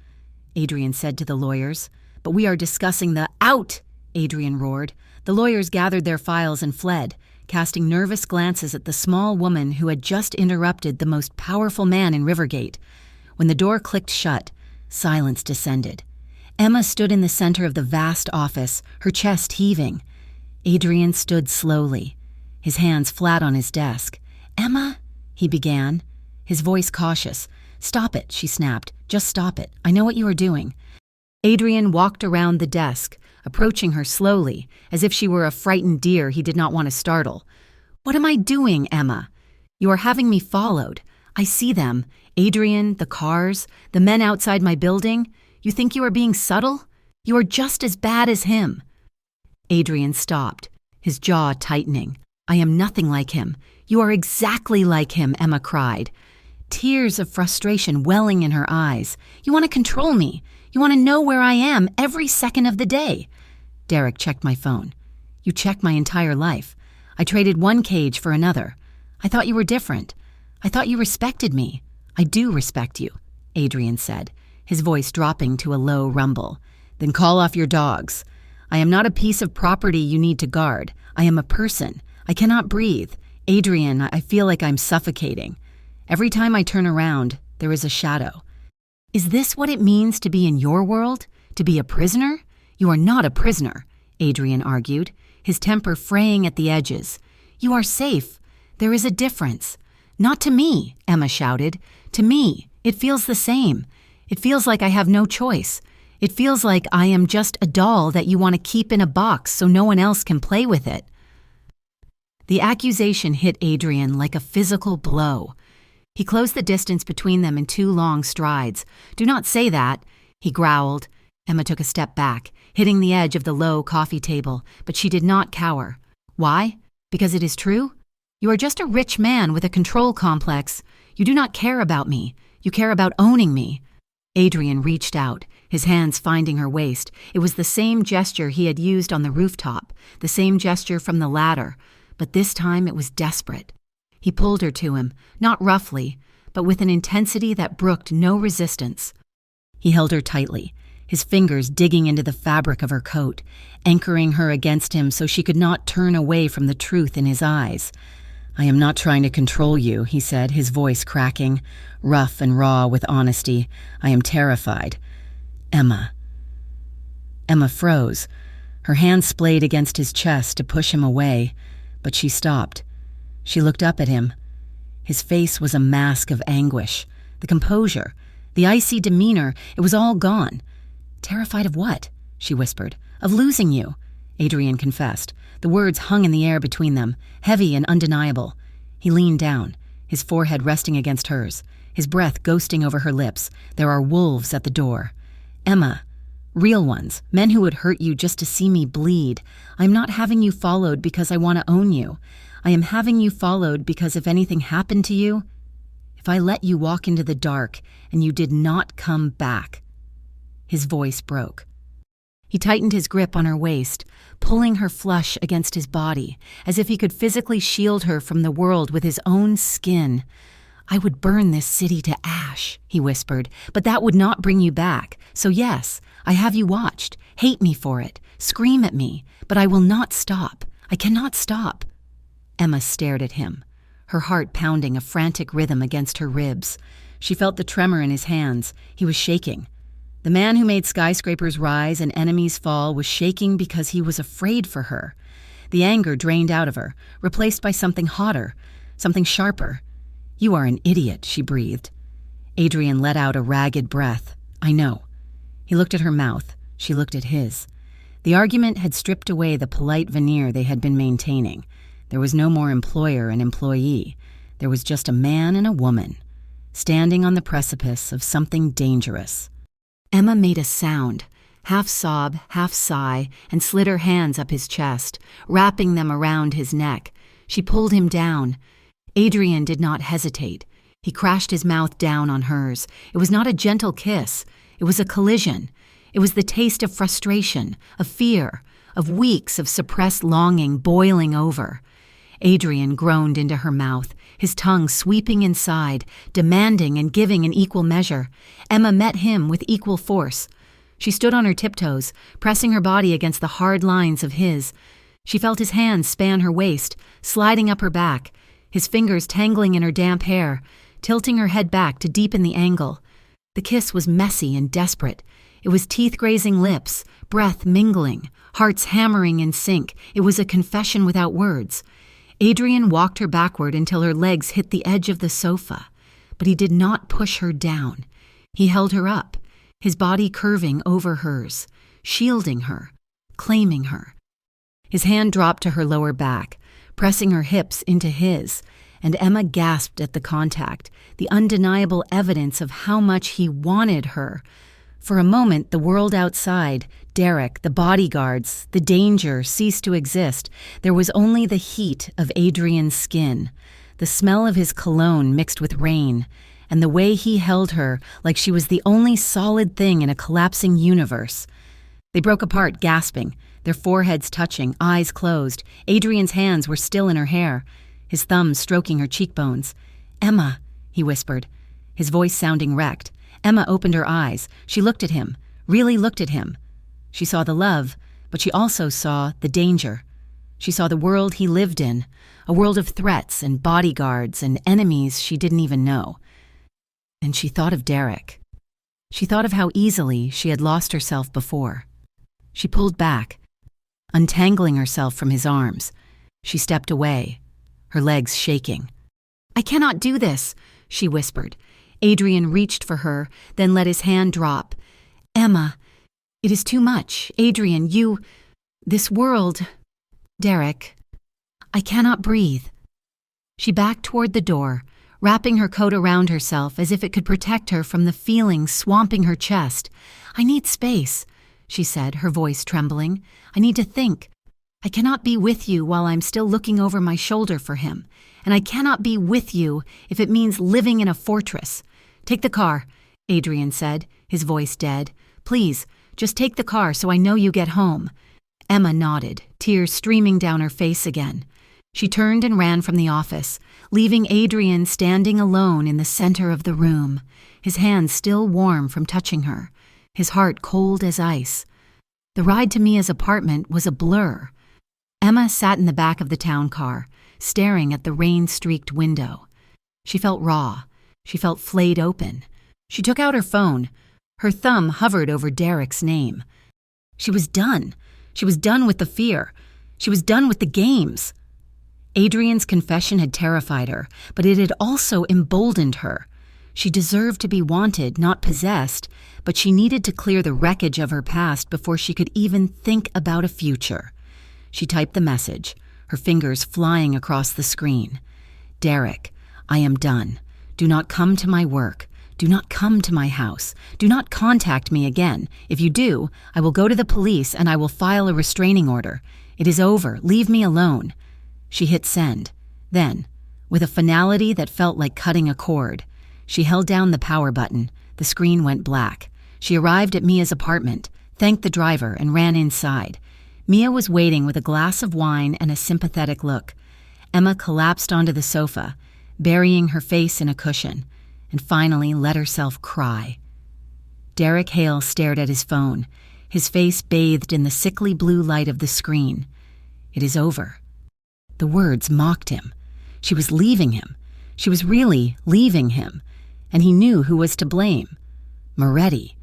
Adrian said to the lawyers. "But we are discussing the—" "Out!" Adrian roared. The lawyers gathered their files and fled, casting nervous glances at the small woman who had just interrupted the most powerful man in Rivergate. When the door clicked shut, silence descended. Emma stood in the center of the vast office, her chest heaving. Adrian stood slowly, his hands flat on his desk. "Emma?" he began, his voice cautious. "Stop it," she snapped. "Just stop it. I know what you are doing." Adrian walked around the desk, approaching her slowly, as if she were a frightened deer he did not want to startle. "What am I doing, Emma? You are having me followed. I see them. Adrian, the cars, the men outside my building. You think you are being subtle? You are just as bad as him." Adrian stopped, his jaw tightening. "I am nothing like him. You are exactly like him," Emma cried, tears of frustration welling in her eyes. "You want to control me. You want to know where I am every second of the day." Derek checked my phone. "You check my entire life. I traded one cage for another. I thought you were different. I thought you respected me. I do respect you," Adrian said, his voice dropping to a low rumble. "Then call off your dogs. I am not a piece of property you need to guard. I am a person. I cannot breathe. Adrian, I feel like I'm suffocating. Every time I turn around, there is a shadow." "Is this what it means to be in your world? To be a prisoner? You are not a prisoner," Adrian argued, his temper fraying at the edges. "You are safe. There is a difference." "Not to me," Emma shouted. "To me, it feels the same. It feels like I have no choice. It feels like I am just a doll that you want to keep in a box so no one else can play with it." The accusation hit Adrian like a physical blow. He closed the distance between them in 2 long strides. "Do not say that," he growled. Emma took a step back, hitting the edge of the low coffee table, but she did not cower. "Why? Because it is true? You are just a rich man with a control complex. You do not care about me. You care about owning me." Adrian reached out, his hands finding her waist. It was the same gesture he had used on the rooftop, the same gesture from the ladder, but this time it was desperate. He pulled her to him, not roughly, but with an intensity that brooked no resistance. He held her tightly, his fingers digging into the fabric of her coat, anchoring her against him so she could not turn away from the truth in his eyes. "I am not trying to control you," he said, his voice cracking, rough and raw with honesty. "I am terrified. Emma." Emma froze. Her hand splayed against his chest to push him away, but she stopped. She looked up at him. His face was a mask of anguish. The composure, The icy demeanor, it was all gone. "Terrified of what?" she whispered. "Of losing you," Adrian confessed. The words hung in the air between them, heavy and undeniable. He leaned down, his forehead resting against hers, his breath ghosting over her lips. "There are wolves at the door. Emma, real ones, men who would hurt you just to see me bleed. I'm not having you followed because I want to own you. I am having you followed because if anything happened to you, if I let you walk into the dark and you did not come back." His voice broke. He tightened his grip on her waist, pulling her flush against his body, as if he could physically shield her from the world with his own skin. "I would burn this city to ash," he whispered, "but that would not bring you back. So yes, I have you watched. Hate me for it. Scream at me. But I will not stop. I cannot stop." Emma stared at him, her heart pounding a frantic rhythm against her ribs. She felt the tremor in his hands. He was shaking. The man who made skyscrapers rise and enemies fall was shaking because he was afraid for her. The anger drained out of her, replaced by something hotter, something sharper. "You are an idiot," she breathed. Adrian let out a ragged breath. "I know." He looked at her mouth. She looked at his. The argument had stripped away the polite veneer they had been maintaining. There was no more employer and employee. There was just a man and a woman, standing on the precipice of something dangerous. Emma made a sound, half sob, half sigh, and slid her hands up his chest, wrapping them around his neck. She pulled him down. Adrian did not hesitate. He crashed his mouth down on hers. It was not a gentle kiss. It was a collision. It was the taste of frustration, of fear, of weeks of suppressed longing boiling over. Adrian groaned into her mouth, his tongue sweeping inside, demanding and giving in equal measure. Emma met him with equal force. She stood on her tiptoes, pressing her body against the hard lines of his. She felt his hands span her waist, sliding up her back, his fingers tangling in her damp hair, tilting her head back to deepen the angle. The kiss was messy and desperate. It was teeth-grazing lips, breath mingling, hearts hammering in sync. It was a confession without words. Adrian walked her backward until her legs hit the edge of the sofa, but he did not push her down. He held her up, his body curving over hers, shielding her, claiming her. His hand dropped to her lower back, pressing her hips into his, and Emma gasped at the contact, the undeniable evidence of how much he wanted her. For a moment, the world outside, Derek, the bodyguards, the danger ceased to exist. There was only the heat of Adrian's skin, the smell of his cologne mixed with rain, and the way he held her like she was the only solid thing in a collapsing universe. They broke apart, gasping, their foreheads touching, eyes closed. Adrian's hands were still in her hair, his thumbs stroking her cheekbones. "Emma," he whispered, his voice sounding wrecked. Emma opened her eyes. She looked at him, really looked at him. She saw the love, but she also saw the danger. She saw the world he lived in, a world of threats and bodyguards and enemies she didn't even know. And she thought of Derek. She thought of how easily she had lost herself before. She pulled back, untangling herself from his arms. She stepped away, her legs shaking. "I cannot do this," she whispered. Adrian reached for her, then let his hand drop. "Emma, it is too much. Adrian, this world, Derek, I cannot breathe." She backed toward the door, wrapping her coat around herself as if it could protect her from the feeling swamping her chest. "I need space," she said, her voice trembling. "I need to think. I cannot be with you while I'm still looking over my shoulder for him. And I cannot be with you if it means living in a fortress. Take the car," Adrian said, his voice dead. "Please, just take the car so I know you get home." Emma nodded, tears streaming down her face again. She turned and ran from the office, leaving Adrian standing alone in the center of the room, his hands still warm from touching her, his heart cold as ice. The ride to Mia's apartment was a blur. Emma sat in the back of the town car, staring at the rain-streaked window. She felt raw. She felt flayed open. She took out her phone. Her thumb hovered over Derek's name. She was done. She was done with the fear. She was done with the games. Adrian's confession had terrified her, but it had also emboldened her. She deserved to be wanted, not possessed, but she needed to clear the wreckage of her past before she could even think about a future. She typed the message, her fingers flying across the screen. Derek, I am done. Do not come to my work. Do not come to my house. Do not contact me again. If you do, I will go to the police and I will file a restraining order. It is over. Leave me alone. She hit send. Then, with a finality that felt like cutting a cord, she held down the power button. The screen went black. She arrived at Mia's apartment, thanked the driver, and ran inside. Mia was waiting with a glass of wine and a sympathetic look. Emma collapsed onto the sofa, burying her face in a cushion, and finally let herself cry. Derek Hale stared at his phone, his face bathed in the sickly blue light of the screen. It is over. The words mocked him. She was leaving him. She was really leaving him. And he knew who was to blame. Moretti.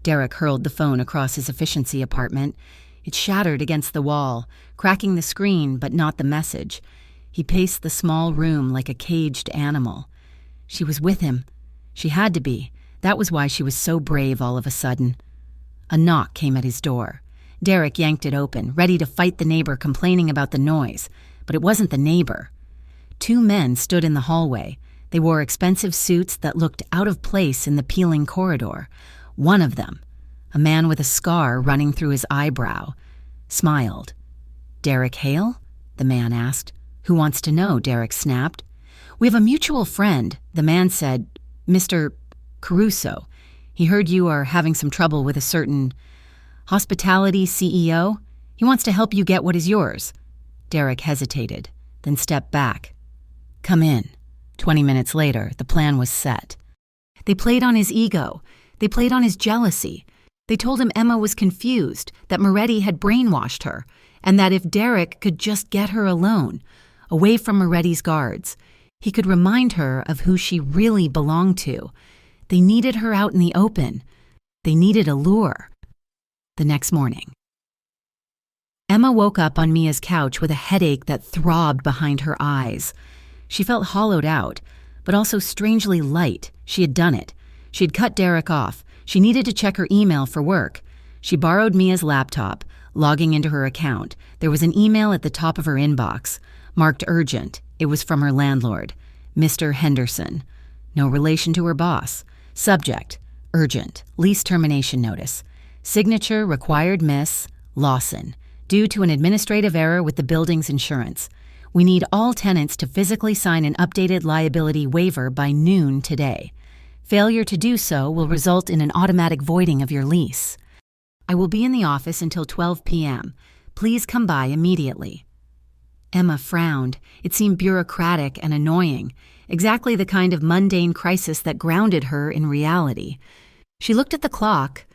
Derek hurled the phone across his efficiency apartment. It shattered against the wall, cracking the screen but not the message. He paced the small room like a caged animal. She was with him. She had to be. That was why she was so brave all of a sudden. A knock came at his door. Derek yanked it open, ready to fight the neighbor complaining about the noise. But it wasn't the neighbor. Two men stood in the hallway. They wore expensive suits that looked out of place in the peeling corridor. One of them, a man with a scar running through his eyebrow, smiled. Derek Hale? The man asked. Who wants to know? Derek snapped. We have a mutual friend, the man said. Mr. Caruso. He heard you are having some trouble with a certain hospitality CEO. He wants to help you get what is yours. Derek hesitated, then stepped back. Come in. 20 minutes later, the plan was set. They played on his ego. They played on his jealousy. They told him Emma was confused, that Moretti had brainwashed her, and that if Derek could just get her alone, away from Moretti's guards, he could remind her of who she really belonged to. They needed her out in the open. They needed a lure. The next morning, Emma woke up on Mia's couch with a headache that throbbed behind her eyes. She felt hollowed out, but also strangely light. She had done it. She had cut Derek off. She needed to check her email for work. She borrowed Mia's laptop, logging into her account. There was an email at the top of her inbox, marked urgent. It was from her landlord, Mr. Henderson. No relation to her boss. Subject, urgent, lease termination notice. Signature, required Miss Lawson, due to an administrative error with the building's insurance. We need all tenants to physically sign an updated liability waiver by noon today. Failure to do so will result in an automatic voiding of your lease. I will be in the office until 12 p.m. Please come by immediately. Emma frowned. It seemed bureaucratic and annoying, exactly the kind of mundane crisis that grounded her in reality. She looked at the clock.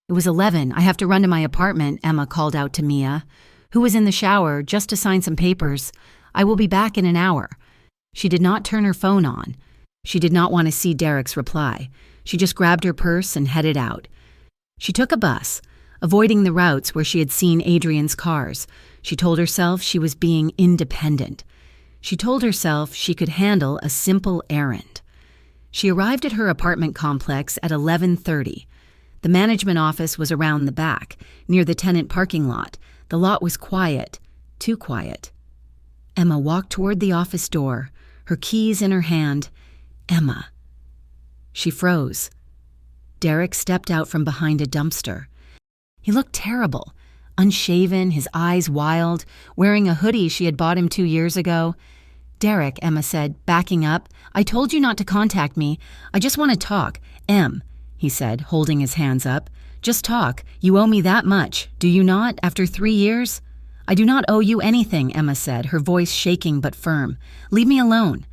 It was 11. I have to run to my apartment, Emma called out to Mia, who was in the shower just to sign some papers. I will be back in an hour. She did not turn her phone on. She did not want to see Derek's reply. She just grabbed her purse and headed out. She took a bus, avoiding the routes where she had seen Adrian's cars. She told herself she was being independent. She told herself she could handle a simple errand. She arrived at her apartment complex at 11:30. The management office was around the back, near the tenant parking lot. The lot was quiet, too quiet. Emma walked toward the office door, her keys in her hand. Emma. She froze. Derek stepped out from behind a dumpster. He looked terrible, unshaven, his eyes wild, wearing a hoodie she had bought him 2 years ago. Derek, Emma said, backing up, I told you not to contact me. I just want to talk. Em, he said, holding his hands up. Just talk. You owe me that much, do you not, after 3 years? I do not owe you anything, Emma said, her voice shaking but firm. Leave me alone.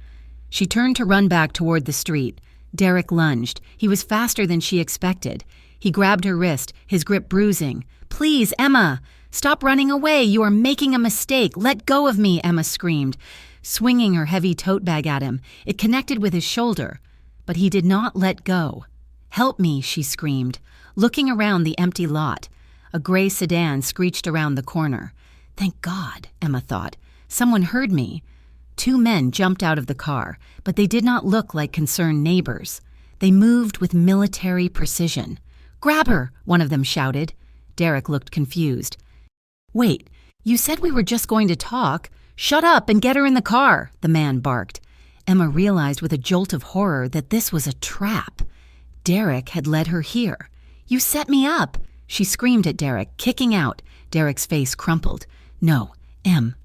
She turned to run back toward the street. Derek lunged. He was faster than she expected. He grabbed her wrist, his grip bruising. Please, Emma! Stop running away! You are making a mistake! Let go of me! Emma screamed, swinging her heavy tote bag at him. It connected with his shoulder, but he did not let go. Help me, she screamed, looking around the empty lot. A gray sedan screeched around the corner. Thank God, Emma thought. Someone heard me. 2 men jumped out of the car, but they did not look like concerned neighbors. They moved with military precision. "Grab her!" one of them shouted. Derek looked confused. "Wait, you said we were just going to talk. Shut up and get her in the car," the man barked. Emma realized with a jolt of horror that this was a trap. Derek had led her here. "You set me up!" She screamed at Derek, kicking out. Derek's face crumpled. "No, Em,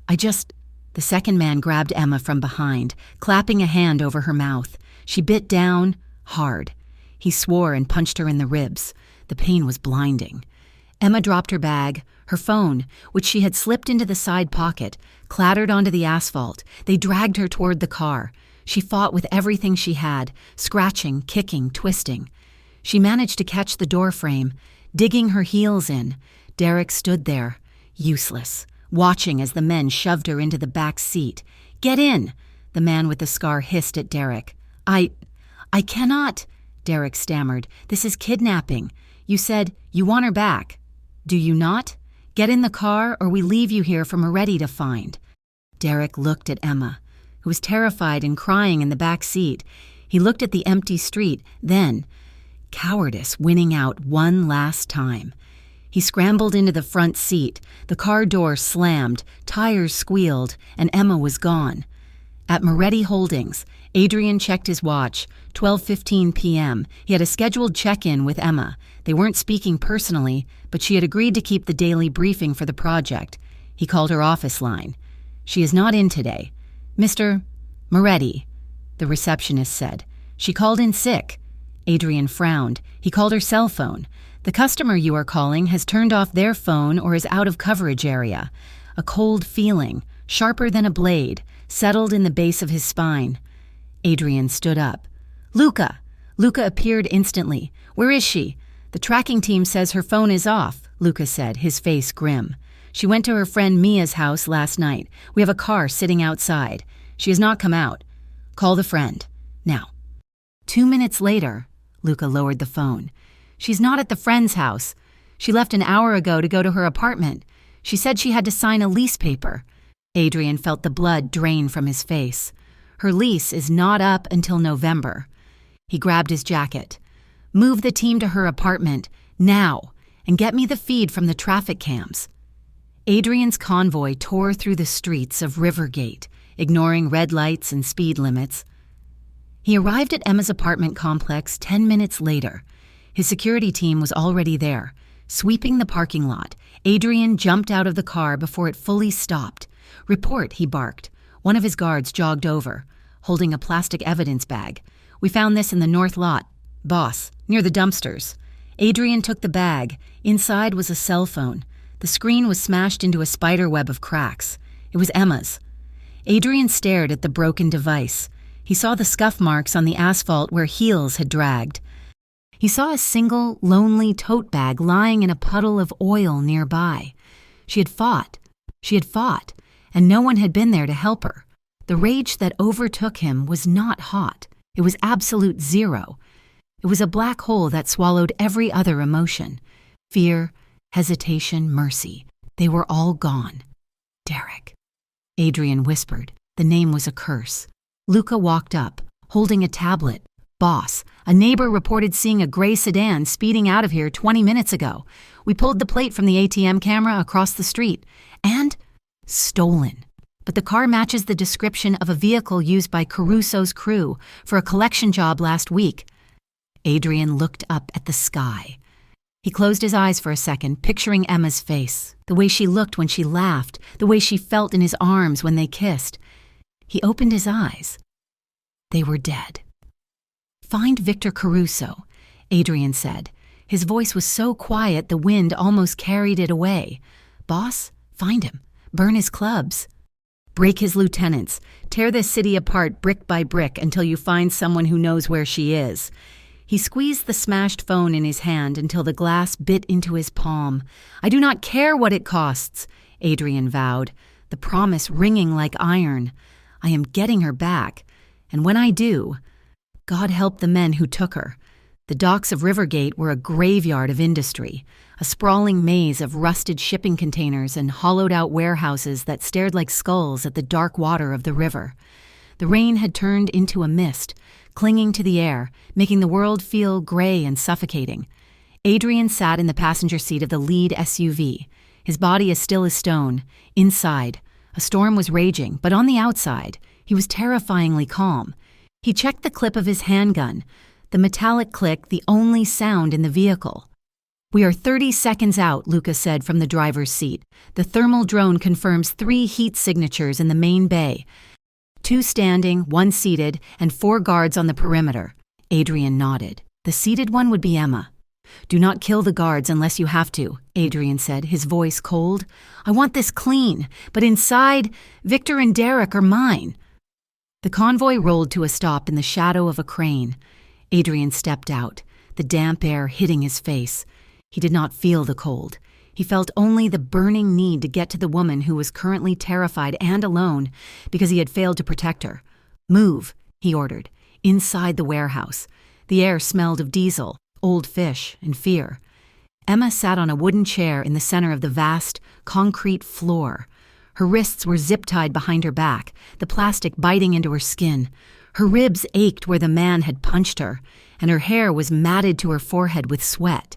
The second man grabbed Emma from behind, clapping a hand over her mouth. She bit down, hard. He swore and punched her in the ribs. The pain was blinding. Emma dropped her bag. Her phone, which she had slipped into the side pocket, clattered onto the asphalt. They dragged her toward the car. She fought with everything she had, scratching, kicking, twisting. She managed to catch the door frame, digging her heels in. Derek stood there, useless, watching as the men shoved her into the back seat. "Get in!" The man with the scar hissed at Derek. I cannot," Derek stammered. "This is kidnapping. You said you want her back. Do you not? Get in the car or we leave you here for Moretti to find." Derek looked at Emma, who was terrified and crying in the back seat. He looked at the empty street, then, cowardice winning out one last time. He scrambled into the front seat. The car door slammed, tires squealed, and Emma was gone. At Moretti Holdings, Adrian checked his watch, 12:15 p.m. He had a scheduled check-in with Emma. They weren't speaking personally, but she had agreed to keep the daily briefing for the project. He called her office line. "She is not in today. Mr. Moretti," the receptionist said. "She called in sick." Adrian frowned. He called her cell phone. "The customer you are calling has turned off their phone or is out of coverage area." A cold feeling, sharper than a blade, settled in the base of his spine. Adrian stood up. "Luca!" Luca appeared instantly. "Where is she?" "The tracking team says her phone is off," Luca said, his face grim. "She went to her friend Mia's house last night. We have a car sitting outside. She has not come out. Call the friend. Now." 2 minutes later, Luca lowered the phone. "She's not at the friend's house. She left an hour ago to go to her apartment. She said she had to sign a lease paper." Adrian felt the blood drain from his face. "Her lease is not up until November." He grabbed his jacket. "Move the team to her apartment, now, and get me the feed from the traffic cams." Adrian's convoy tore through the streets of Rivergate, ignoring red lights and speed limits. He arrived at Emma's apartment complex 10 minutes later. His security team was already there. Sweeping the parking lot, Adrian jumped out of the car before it fully stopped. "Report," he barked. One of his guards jogged over, holding a plastic evidence bag. "We found this in the north lot. Boss, near the dumpsters." Adrian took the bag. Inside was a cell phone. The screen was smashed into a spider web of cracks. It was Emma's. Adrian stared at the broken device. He saw the scuff marks on the asphalt where heels had dragged. He saw a single, lonely tote bag lying in a puddle of oil nearby. She had fought, and no one had been there to help her. The rage that overtook him was not hot. It was absolute zero. It was a black hole that swallowed every other emotion. Fear, hesitation, mercy. They were all gone. "Derek," Adrian whispered. The name was a curse. Luca walked up, holding a tablet. "Boss, a neighbor reported seeing a gray sedan speeding out of here 20 minutes ago. We pulled the plate from the ATM camera across the street. And stolen. But the car matches the description of a vehicle used by Caruso's crew for a collection job last week." Adrian looked up at the sky. He closed his eyes for a second, picturing Emma's face, the way she looked when she laughed, the way she felt in his arms when they kissed. He opened his eyes. They were dead. "Find Victor Caruso," Adrian said. His voice was so quiet the wind almost carried it away. "Boss, find him. Burn his clubs. Break his lieutenants. Tear this city apart brick by brick until you find someone who knows where she is." He squeezed the smashed phone in his hand until the glass bit into his palm. "I do not care what it costs," Adrian vowed, the promise ringing like iron. "I am getting her back, and when I do, God help the men who took her. The docks of Rivergate were a graveyard of industry, a sprawling maze of rusted shipping containers and hollowed-out warehouses that stared like skulls at the dark water of the river. The rain had turned into a mist, clinging to the air, making the world feel gray and suffocating. Adrian sat in the passenger seat of the lead SUV, his body as still as stone. Inside, a storm was raging, but on the outside, he was terrifyingly calm. He checked the clip of his handgun, the metallic click the only sound in the vehicle. "We are 30 seconds out," Luca said from the driver's seat. "The thermal drone confirms 3 heat signatures in the main bay. 2 standing, 1 seated, and 4 guards on the perimeter." Adrian nodded. The seated one would be Emma. "Do not kill the guards unless you have to," Adrian said, his voice cold. "I want this clean, but inside, Victor and Derek are mine." The convoy rolled to a stop in the shadow of a crane. Adrian stepped out, the damp air hitting his face. He did not feel the cold. He felt only the burning need to get to the woman who was currently terrified and alone because he had failed to protect her. "Move," he ordered, inside the warehouse. The air smelled of diesel, old fish, and fear. Emma sat on a wooden chair in the center of the vast, concrete floor. Her wrists were zip-tied behind her back, the plastic biting into her skin. Her ribs ached where the man had punched her, and her hair was matted to her forehead with sweat.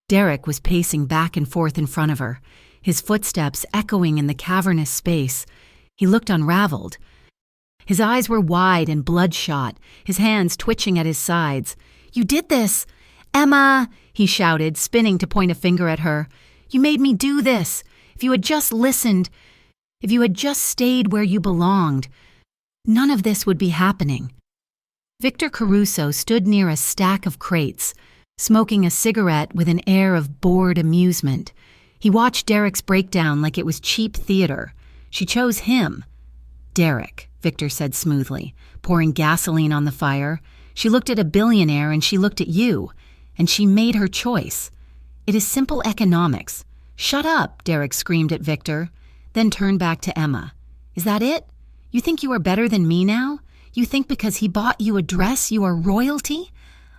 Derek was pacing back and forth in front of her, his footsteps echoing in the cavernous space. He looked unraveled. His eyes were wide and bloodshot, his hands twitching at his sides. "You did this! Emma!" he shouted, spinning to point a finger at her. "You made me do this! If you had just listened, if you had just stayed where you belonged, none of this would be happening." Victor Caruso stood near a stack of crates, smoking a cigarette with an air of bored amusement. He watched Derek's breakdown like it was cheap theater. She chose him. "Derek," Victor said smoothly, pouring gasoline on the fire. "She looked at a billionaire and she looked at you, and she made her choice. It is simple economics." "Shut up," Derek screamed at Victor, then turned back to Emma. "Is that it? You think you are better than me now? You think because he bought you a dress you are royalty?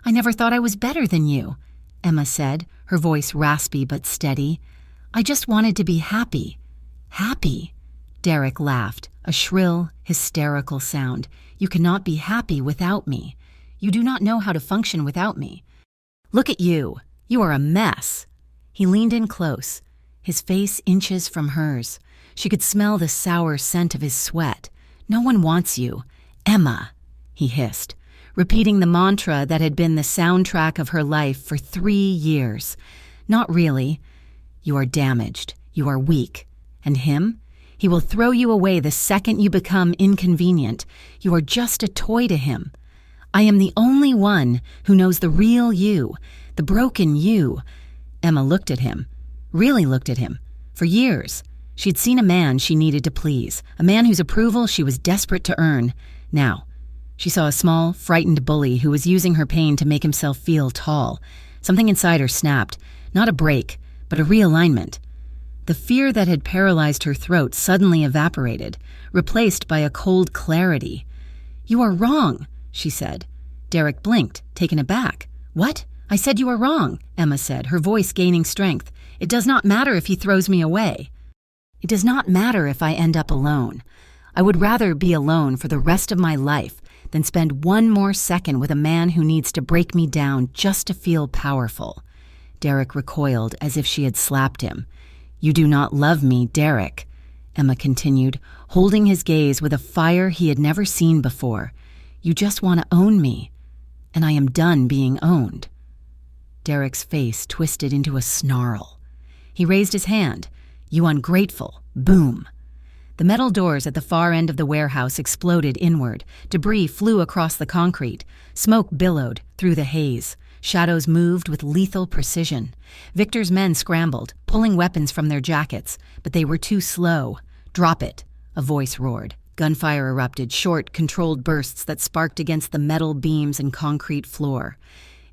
I never thought I was better than you," Emma said, her voice raspy but steady. "I just wanted to be happy." "Happy?" Derek laughed, a shrill, hysterical sound. "You cannot be happy without me. You do not know how to function without me. Look at you. You are a mess." He leaned in close, his face inches from hers. She could smell the sour scent of his sweat. "No one wants you. Emma," he hissed, repeating the mantra that had been the soundtrack of her life for 3 years. "Not really. You are damaged. You are weak. And him? He will throw you away the second you become inconvenient. You are just a toy to him. I am the only one who knows the real you, the broken you." Emma looked at him, really looked at him. For years, she'd seen a man she needed to please, a man whose approval she was desperate to earn. Now, she saw a small, frightened bully who was using her pain to make himself feel tall. Something inside her snapped, not a break, but a realignment. The fear that had paralyzed her throat suddenly evaporated, replaced by a cold clarity. "You are wrong," she said. Derek blinked, taken aback. "What? I said you are wrong," Emma said, her voice gaining strength. "It does not matter if he throws me away. It does not matter if I end up alone. I would rather be alone for the rest of my life than spend one more second with a man who needs to break me down just to feel powerful." Derek recoiled as if she had slapped him. "You do not love me, Derek," Emma continued, holding his gaze with a fire he had never seen before. "You just want to own me, and I am done being owned." Derek's face twisted into a snarl. He raised his hand. "You ungrateful." Boom. The metal doors at the far end of the warehouse exploded inward. Debris flew across the concrete. Smoke billowed through the haze. Shadows moved with lethal precision. Victor's men scrambled, pulling weapons from their jackets, but they were too slow. "Drop it," a voice roared. Gunfire erupted, short, controlled bursts that sparked against the metal beams and concrete floor.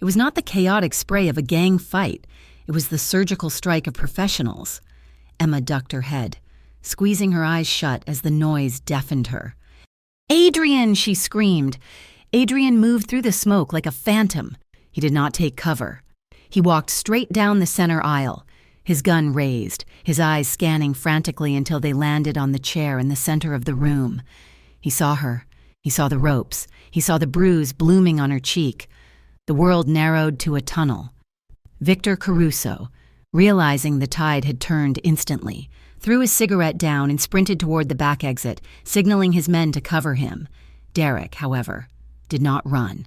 It was not the chaotic spray of a gang fight. It was the surgical strike of professionals. Emma ducked her head, squeezing her eyes shut as the noise deafened her. "Adrian!" she screamed. Adrian moved through the smoke like a phantom. He did not take cover. He walked straight down the center aisle, his gun raised, his eyes scanning frantically until they landed on the chair in the center of the room. He saw her. He saw the ropes. He saw the bruise blooming on her cheek. The world narrowed to a tunnel. Victor Caruso, realizing the tide had turned instantly, threw his cigarette down and sprinted toward the back exit, signaling his men to cover him. Derek, however, did not run.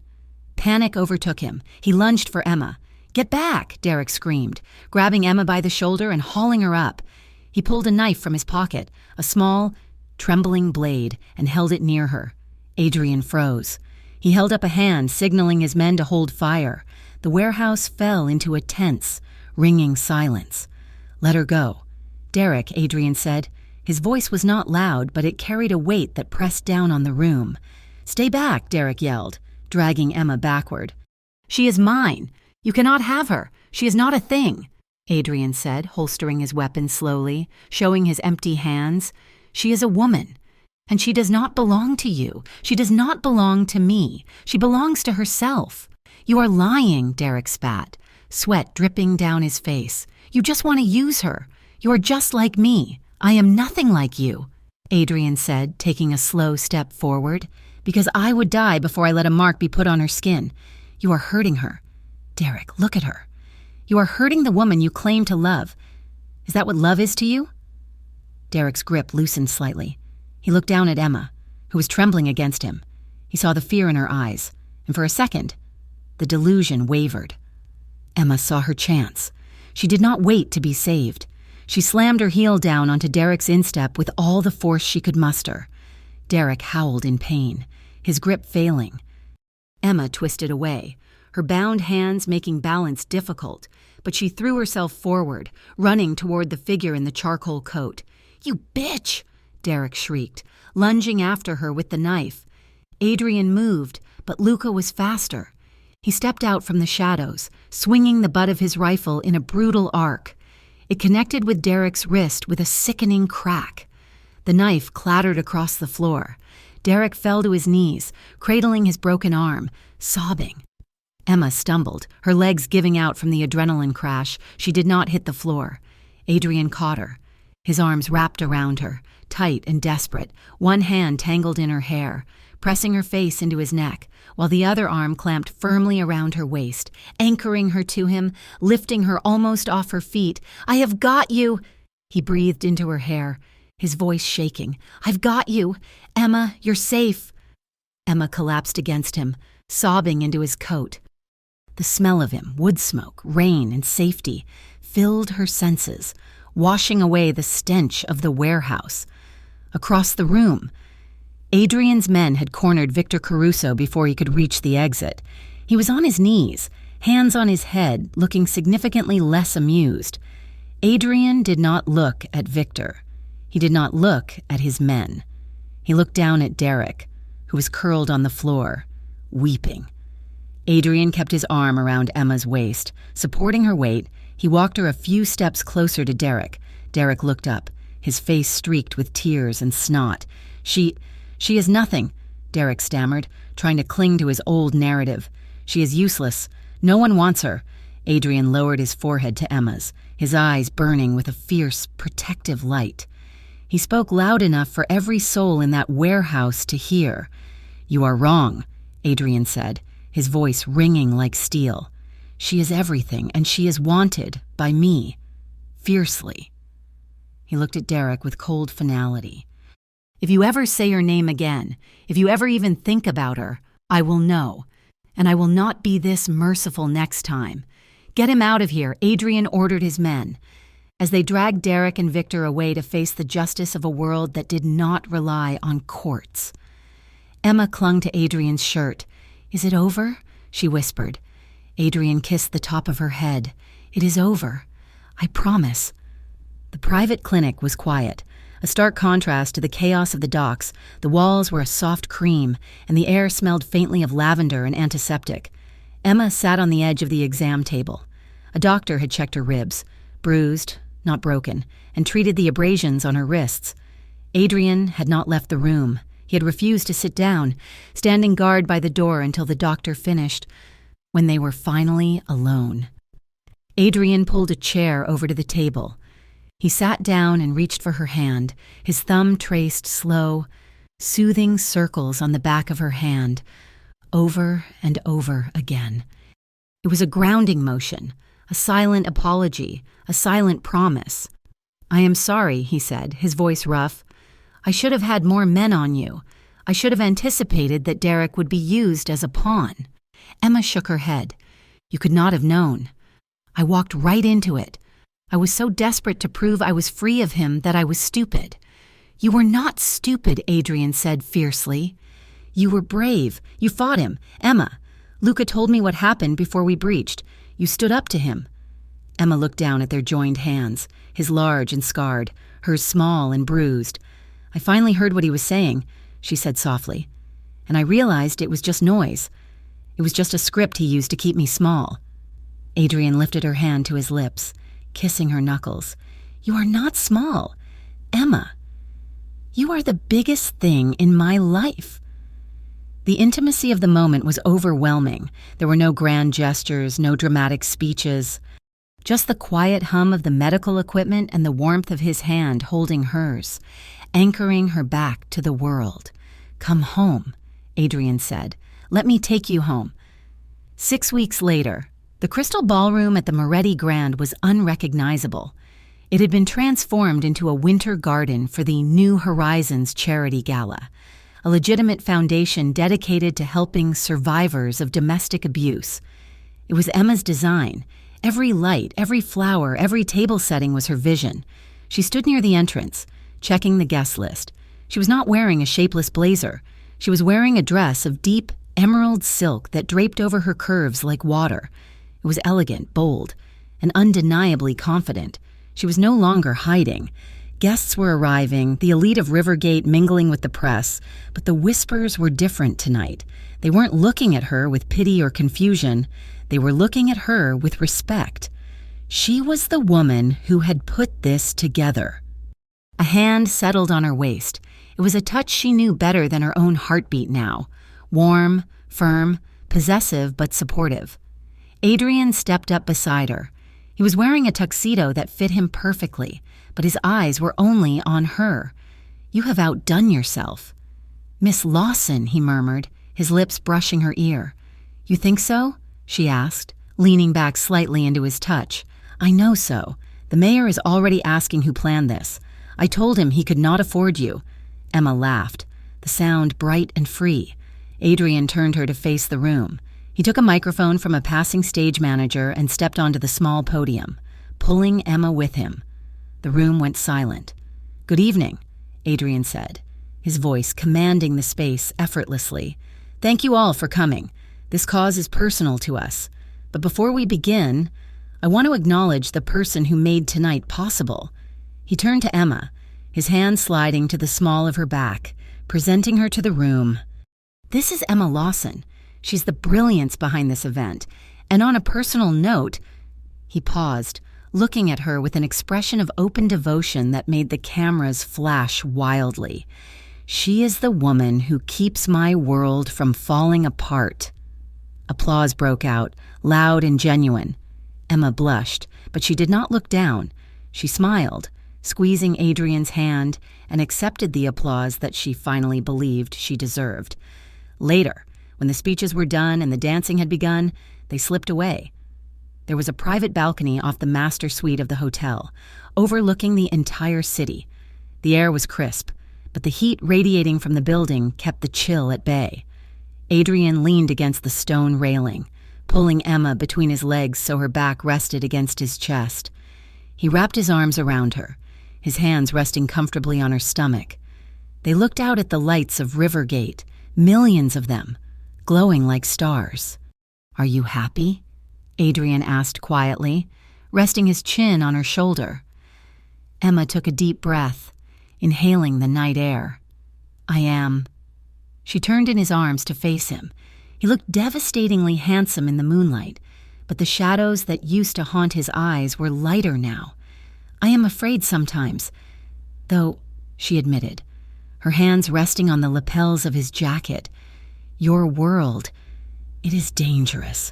Panic overtook him. He lunged for Emma. "Get back!" Derek screamed, grabbing Emma by the shoulder and hauling her up. He pulled a knife from his pocket, a small, trembling blade, and held it near her. Adrian froze. He held up a hand, signaling his men to hold fire. The warehouse fell into a tense, ringing silence. "Let her go." "Derek," Adrian said. His voice was not loud, but it carried a weight that pressed down on the room. "Stay back," Derek yelled, dragging Emma backward. "She is mine. You cannot have her. She is not a thing," Adrian said, holstering his weapon slowly, showing his empty hands. "She is a woman, and she does not belong to you. She does not belong to me. She belongs to herself." "You are lying," Derek spat, sweat dripping down his face. "You just want to use her. You are just like me. I am nothing like you," Adrian said, taking a slow step forward. "Because I would die before I let a mark be put on her skin. You are hurting her. Derek, look at her. You are hurting the woman you claim to love. Is that what love is to you?" Derek's grip loosened slightly. He looked down at Emma, who was trembling against him. He saw the fear in her eyes, and for a second, the delusion wavered. Emma saw her chance. She did not wait to be saved. She slammed her heel down onto Derek's instep with all the force she could muster. Derek howled in pain, his grip failing. Emma twisted away, her bound hands making balance difficult, but she threw herself forward, running toward the figure in the charcoal coat. "You bitch!" Derek shrieked, lunging after her with the knife. Adrian moved, but Luca was faster. He stepped out from the shadows, swinging the butt of his rifle in a brutal arc. It connected with Derek's wrist with a sickening crack. The knife clattered across the floor. Derek fell to his knees, cradling his broken arm, sobbing. Emma stumbled, her legs giving out from the adrenaline crash. She did not hit the floor. Adrian caught her, his arms wrapped around her, tight and desperate, one hand tangled in her hair, pressing her face into his neck, while the other arm clamped firmly around her waist, anchoring her to him, lifting her almost off her feet. "I have got you!" He breathed into her hair, his voice shaking. "I've got you! Emma, you're safe!" Emma collapsed against him, sobbing into his coat. The smell of him, wood smoke, rain, and safety, filled her senses, washing away the stench of the warehouse. Across the room, Adrian's men had cornered Victor Caruso before he could reach the exit. He was on his knees, hands on his head, looking significantly less amused. Adrian did not look at Victor. He did not look at his men. He looked down at Derek, who was curled on the floor, weeping. Adrian kept his arm around Emma's waist. Supporting her weight, he walked her a few steps closer to Derek. Derek looked up, his face streaked with tears and snot. She is nothing," Derek stammered, trying to cling to his old narrative. "She is useless. No one wants her." Adrian lowered his forehead to Emma's, his eyes burning with a fierce, protective light. He spoke loud enough for every soul in that warehouse to hear. "You are wrong," Adrian said, his voice ringing like steel. "She is everything, and she is wanted by me, fiercely." He looked at Derek with cold finality. "If you ever say her name again, if you ever even think about her, I will know, and I will not be this merciful next time. Get him out of here," Adrian ordered his men, as they dragged Derek and Victor away to face the justice of a world that did not rely on courts. Emma clung to Adrian's shirt. "Is it over?" she whispered. Adrian kissed the top of her head. "It is over. I promise." The private clinic was quiet, a stark contrast to the chaos of the docks. The walls were a soft cream, and the air smelled faintly of lavender and antiseptic. Emma sat on the edge of the exam table. A doctor had checked her ribs, bruised, not broken, and treated the abrasions on her wrists. Adrian had not left the room. He had refused to sit down, standing guard by the door until the doctor finished. when they were finally alone. Adrian pulled a chair over to the table. He sat down and reached for her hand. His thumb traced slow, soothing circles on the back of her hand, over and over again. It was a grounding motion, a silent apology, a silent promise. "I am sorry," he said, his voice rough. "I should have had more men on you. I should have anticipated that Derek would be used as a pawn." Emma shook her head. "You could not have known. I walked right into it. I was so desperate to prove I was free of him that I was stupid." "You were not stupid," Adrian said fiercely. "You were brave. You fought him. Emma, Luca told me what happened before we breached. You stood up to him." Emma looked down at their joined hands, his large and scarred, hers small and bruised. "I finally heard what he was saying," she said softly, "and I realized it was just noise. It was just a script he used to keep me small." Adrian lifted her hand to his lips, kissing her knuckles. "You are not small. Emma, you are the biggest thing in my life." The intimacy of the moment was overwhelming. There were no grand gestures, no dramatic speeches, just the quiet hum of the medical equipment and the warmth of his hand holding hers, anchoring her back to the world. "Come home," Adrian said. "Let me take you home." 6 weeks later, the Crystal Ballroom at the Moretti Grand was unrecognizable. It had been transformed into a winter garden for the New Horizons Charity Gala, a legitimate foundation dedicated to helping survivors of domestic abuse. It was Emma's design. Every light, every flower, every table setting was her vision. She stood near the entrance, checking the guest list. She was not wearing a shapeless blazer. She was wearing a dress of deep emerald silk that draped over her curves like water. It was elegant, bold, and undeniably confident. She was no longer hiding. Guests were arriving, the elite of Rivergate mingling with the press, but the whispers were different tonight. They weren't looking at her with pity or confusion. They were looking at her with respect. She was the woman who had put this together. A hand settled on her waist. It was a touch she knew better than her own heartbeat now. Warm, firm, possessive but supportive. Adrian stepped up beside her. He was wearing a tuxedo that fit him perfectly, but his eyes were only on her. "You have outdone yourself." "Miss Lawson," he murmured, his lips brushing her ear. "You think so?" she asked, leaning back slightly into his touch. "I know so. The mayor is already asking who planned this. I told him he could not afford you." Emma laughed, the sound bright and free. Adrian turned her to face the room. He took a microphone from a passing stage manager and stepped onto the small podium, pulling Emma with him. The room went silent. "Good evening," Adrian said, his voice commanding the space effortlessly. "Thank you all for coming. This cause is personal to us. But before we begin, I want to acknowledge the person who made tonight possible." He turned to Emma, his hand sliding to the small of her back, presenting her to the room. "This is Emma Lawson. She's the brilliance behind this event. And on a personal note," he paused, looking at her with an expression of open devotion that made the cameras flash wildly. "She is the woman who keeps my world from falling apart." Applause broke out, loud and genuine. Emma blushed, but she did not look down. She smiled, squeezing Adrian's hand, and accepted the applause that she finally believed she deserved. Later, when the speeches were done and the dancing had begun, they slipped away. There was a private balcony off the master suite of the hotel, overlooking the entire city. The air was crisp, but the heat radiating from the building kept the chill at bay. Adrian leaned against the stone railing, pulling Emma between his legs so her back rested against his chest. He wrapped his arms around her, his hands resting comfortably on her stomach. They looked out at the lights of Rivergate, millions of them, glowing like stars. "Are you happy?" Adrian asked quietly, resting his chin on her shoulder. Emma took a deep breath, inhaling the night air. "I am." She turned in his arms to face him. He looked devastatingly handsome in the moonlight, but the shadows that used to haunt his eyes were lighter now. "I am afraid sometimes, though," she admitted, her hands resting on the lapels of his jacket. "Your world, it is dangerous.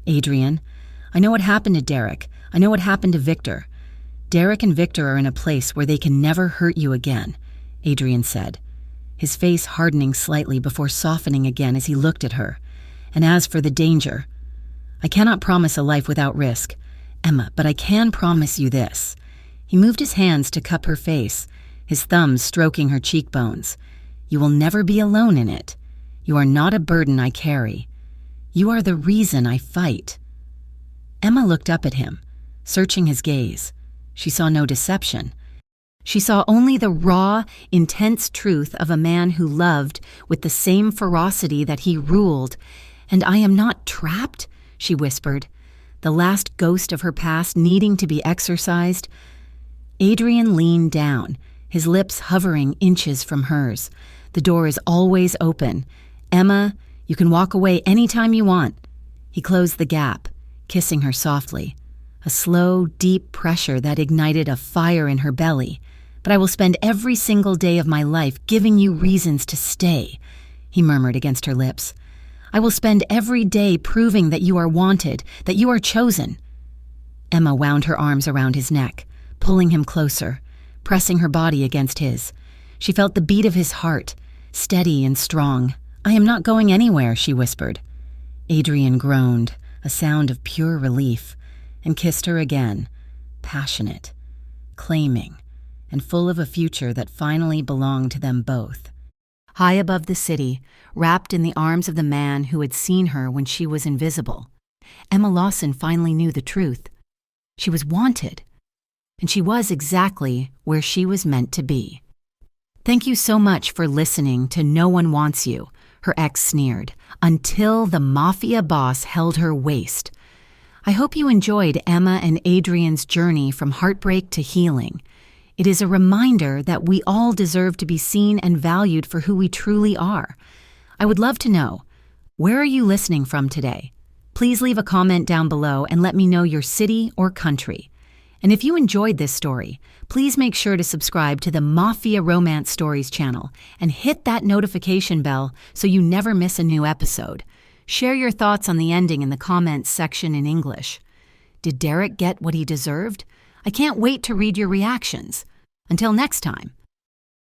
Adrian, I know what happened to Derek. I know what happened to Victor. Derek and Victor are in a place where they can never hurt you again, Adrian said, his face hardening slightly before softening again as he looked at her. And as for the danger, I cannot promise a life without risk, Emma, but I can promise you this. He moved his hands to cup her face, his thumbs stroking her cheekbones. You will never be alone in it. You are not a burden I carry. You are the reason I fight. Emma looked up at him, searching his gaze. She saw no deception. She saw only the raw, intense truth of a man who loved with the same ferocity that he ruled. And I am not trapped, she whispered, the last ghost of her past needing to be exorcised. Adrian leaned down, his lips hovering inches from hers. The door is always open. Emma, you can walk away anytime you want. He closed the gap, kissing her softly, a slow, deep pressure that ignited a fire in her belly. But I will spend every single day of my life giving you reasons to stay, he murmured against her lips. I will spend every day proving that you are wanted, that you are chosen. Emma wound her arms around his neck, pulling him closer, pressing her body against his. She felt the beat of his heart, steady and strong. I am not going anywhere, she whispered. Adrian groaned, a sound of pure relief, and kissed her again, passionate, claiming, and full of a future that finally belonged to them both. High above the city, wrapped in the arms of the man who had seen her when she was invisible, Emma Lawson finally knew the truth. She was wanted, and she was exactly where she was meant to be. Thank you so much for listening to No One Wants You, her ex sneered, until the mafia boss held her waist. I hope you enjoyed Emma and Adrian's journey from heartbreak to healing. It is a reminder that we all deserve to be seen and valued for who we truly are. I would love to know, where are you listening from today? Please leave a comment down below and let me know your city or country. And if you enjoyed this story, please make sure to subscribe to the Mafia Romance Stories channel and hit that notification bell so you never miss a new episode. Share your thoughts on the ending in the comments section in English. Did Derek get what he deserved? I can't wait to read your reactions. Until next time.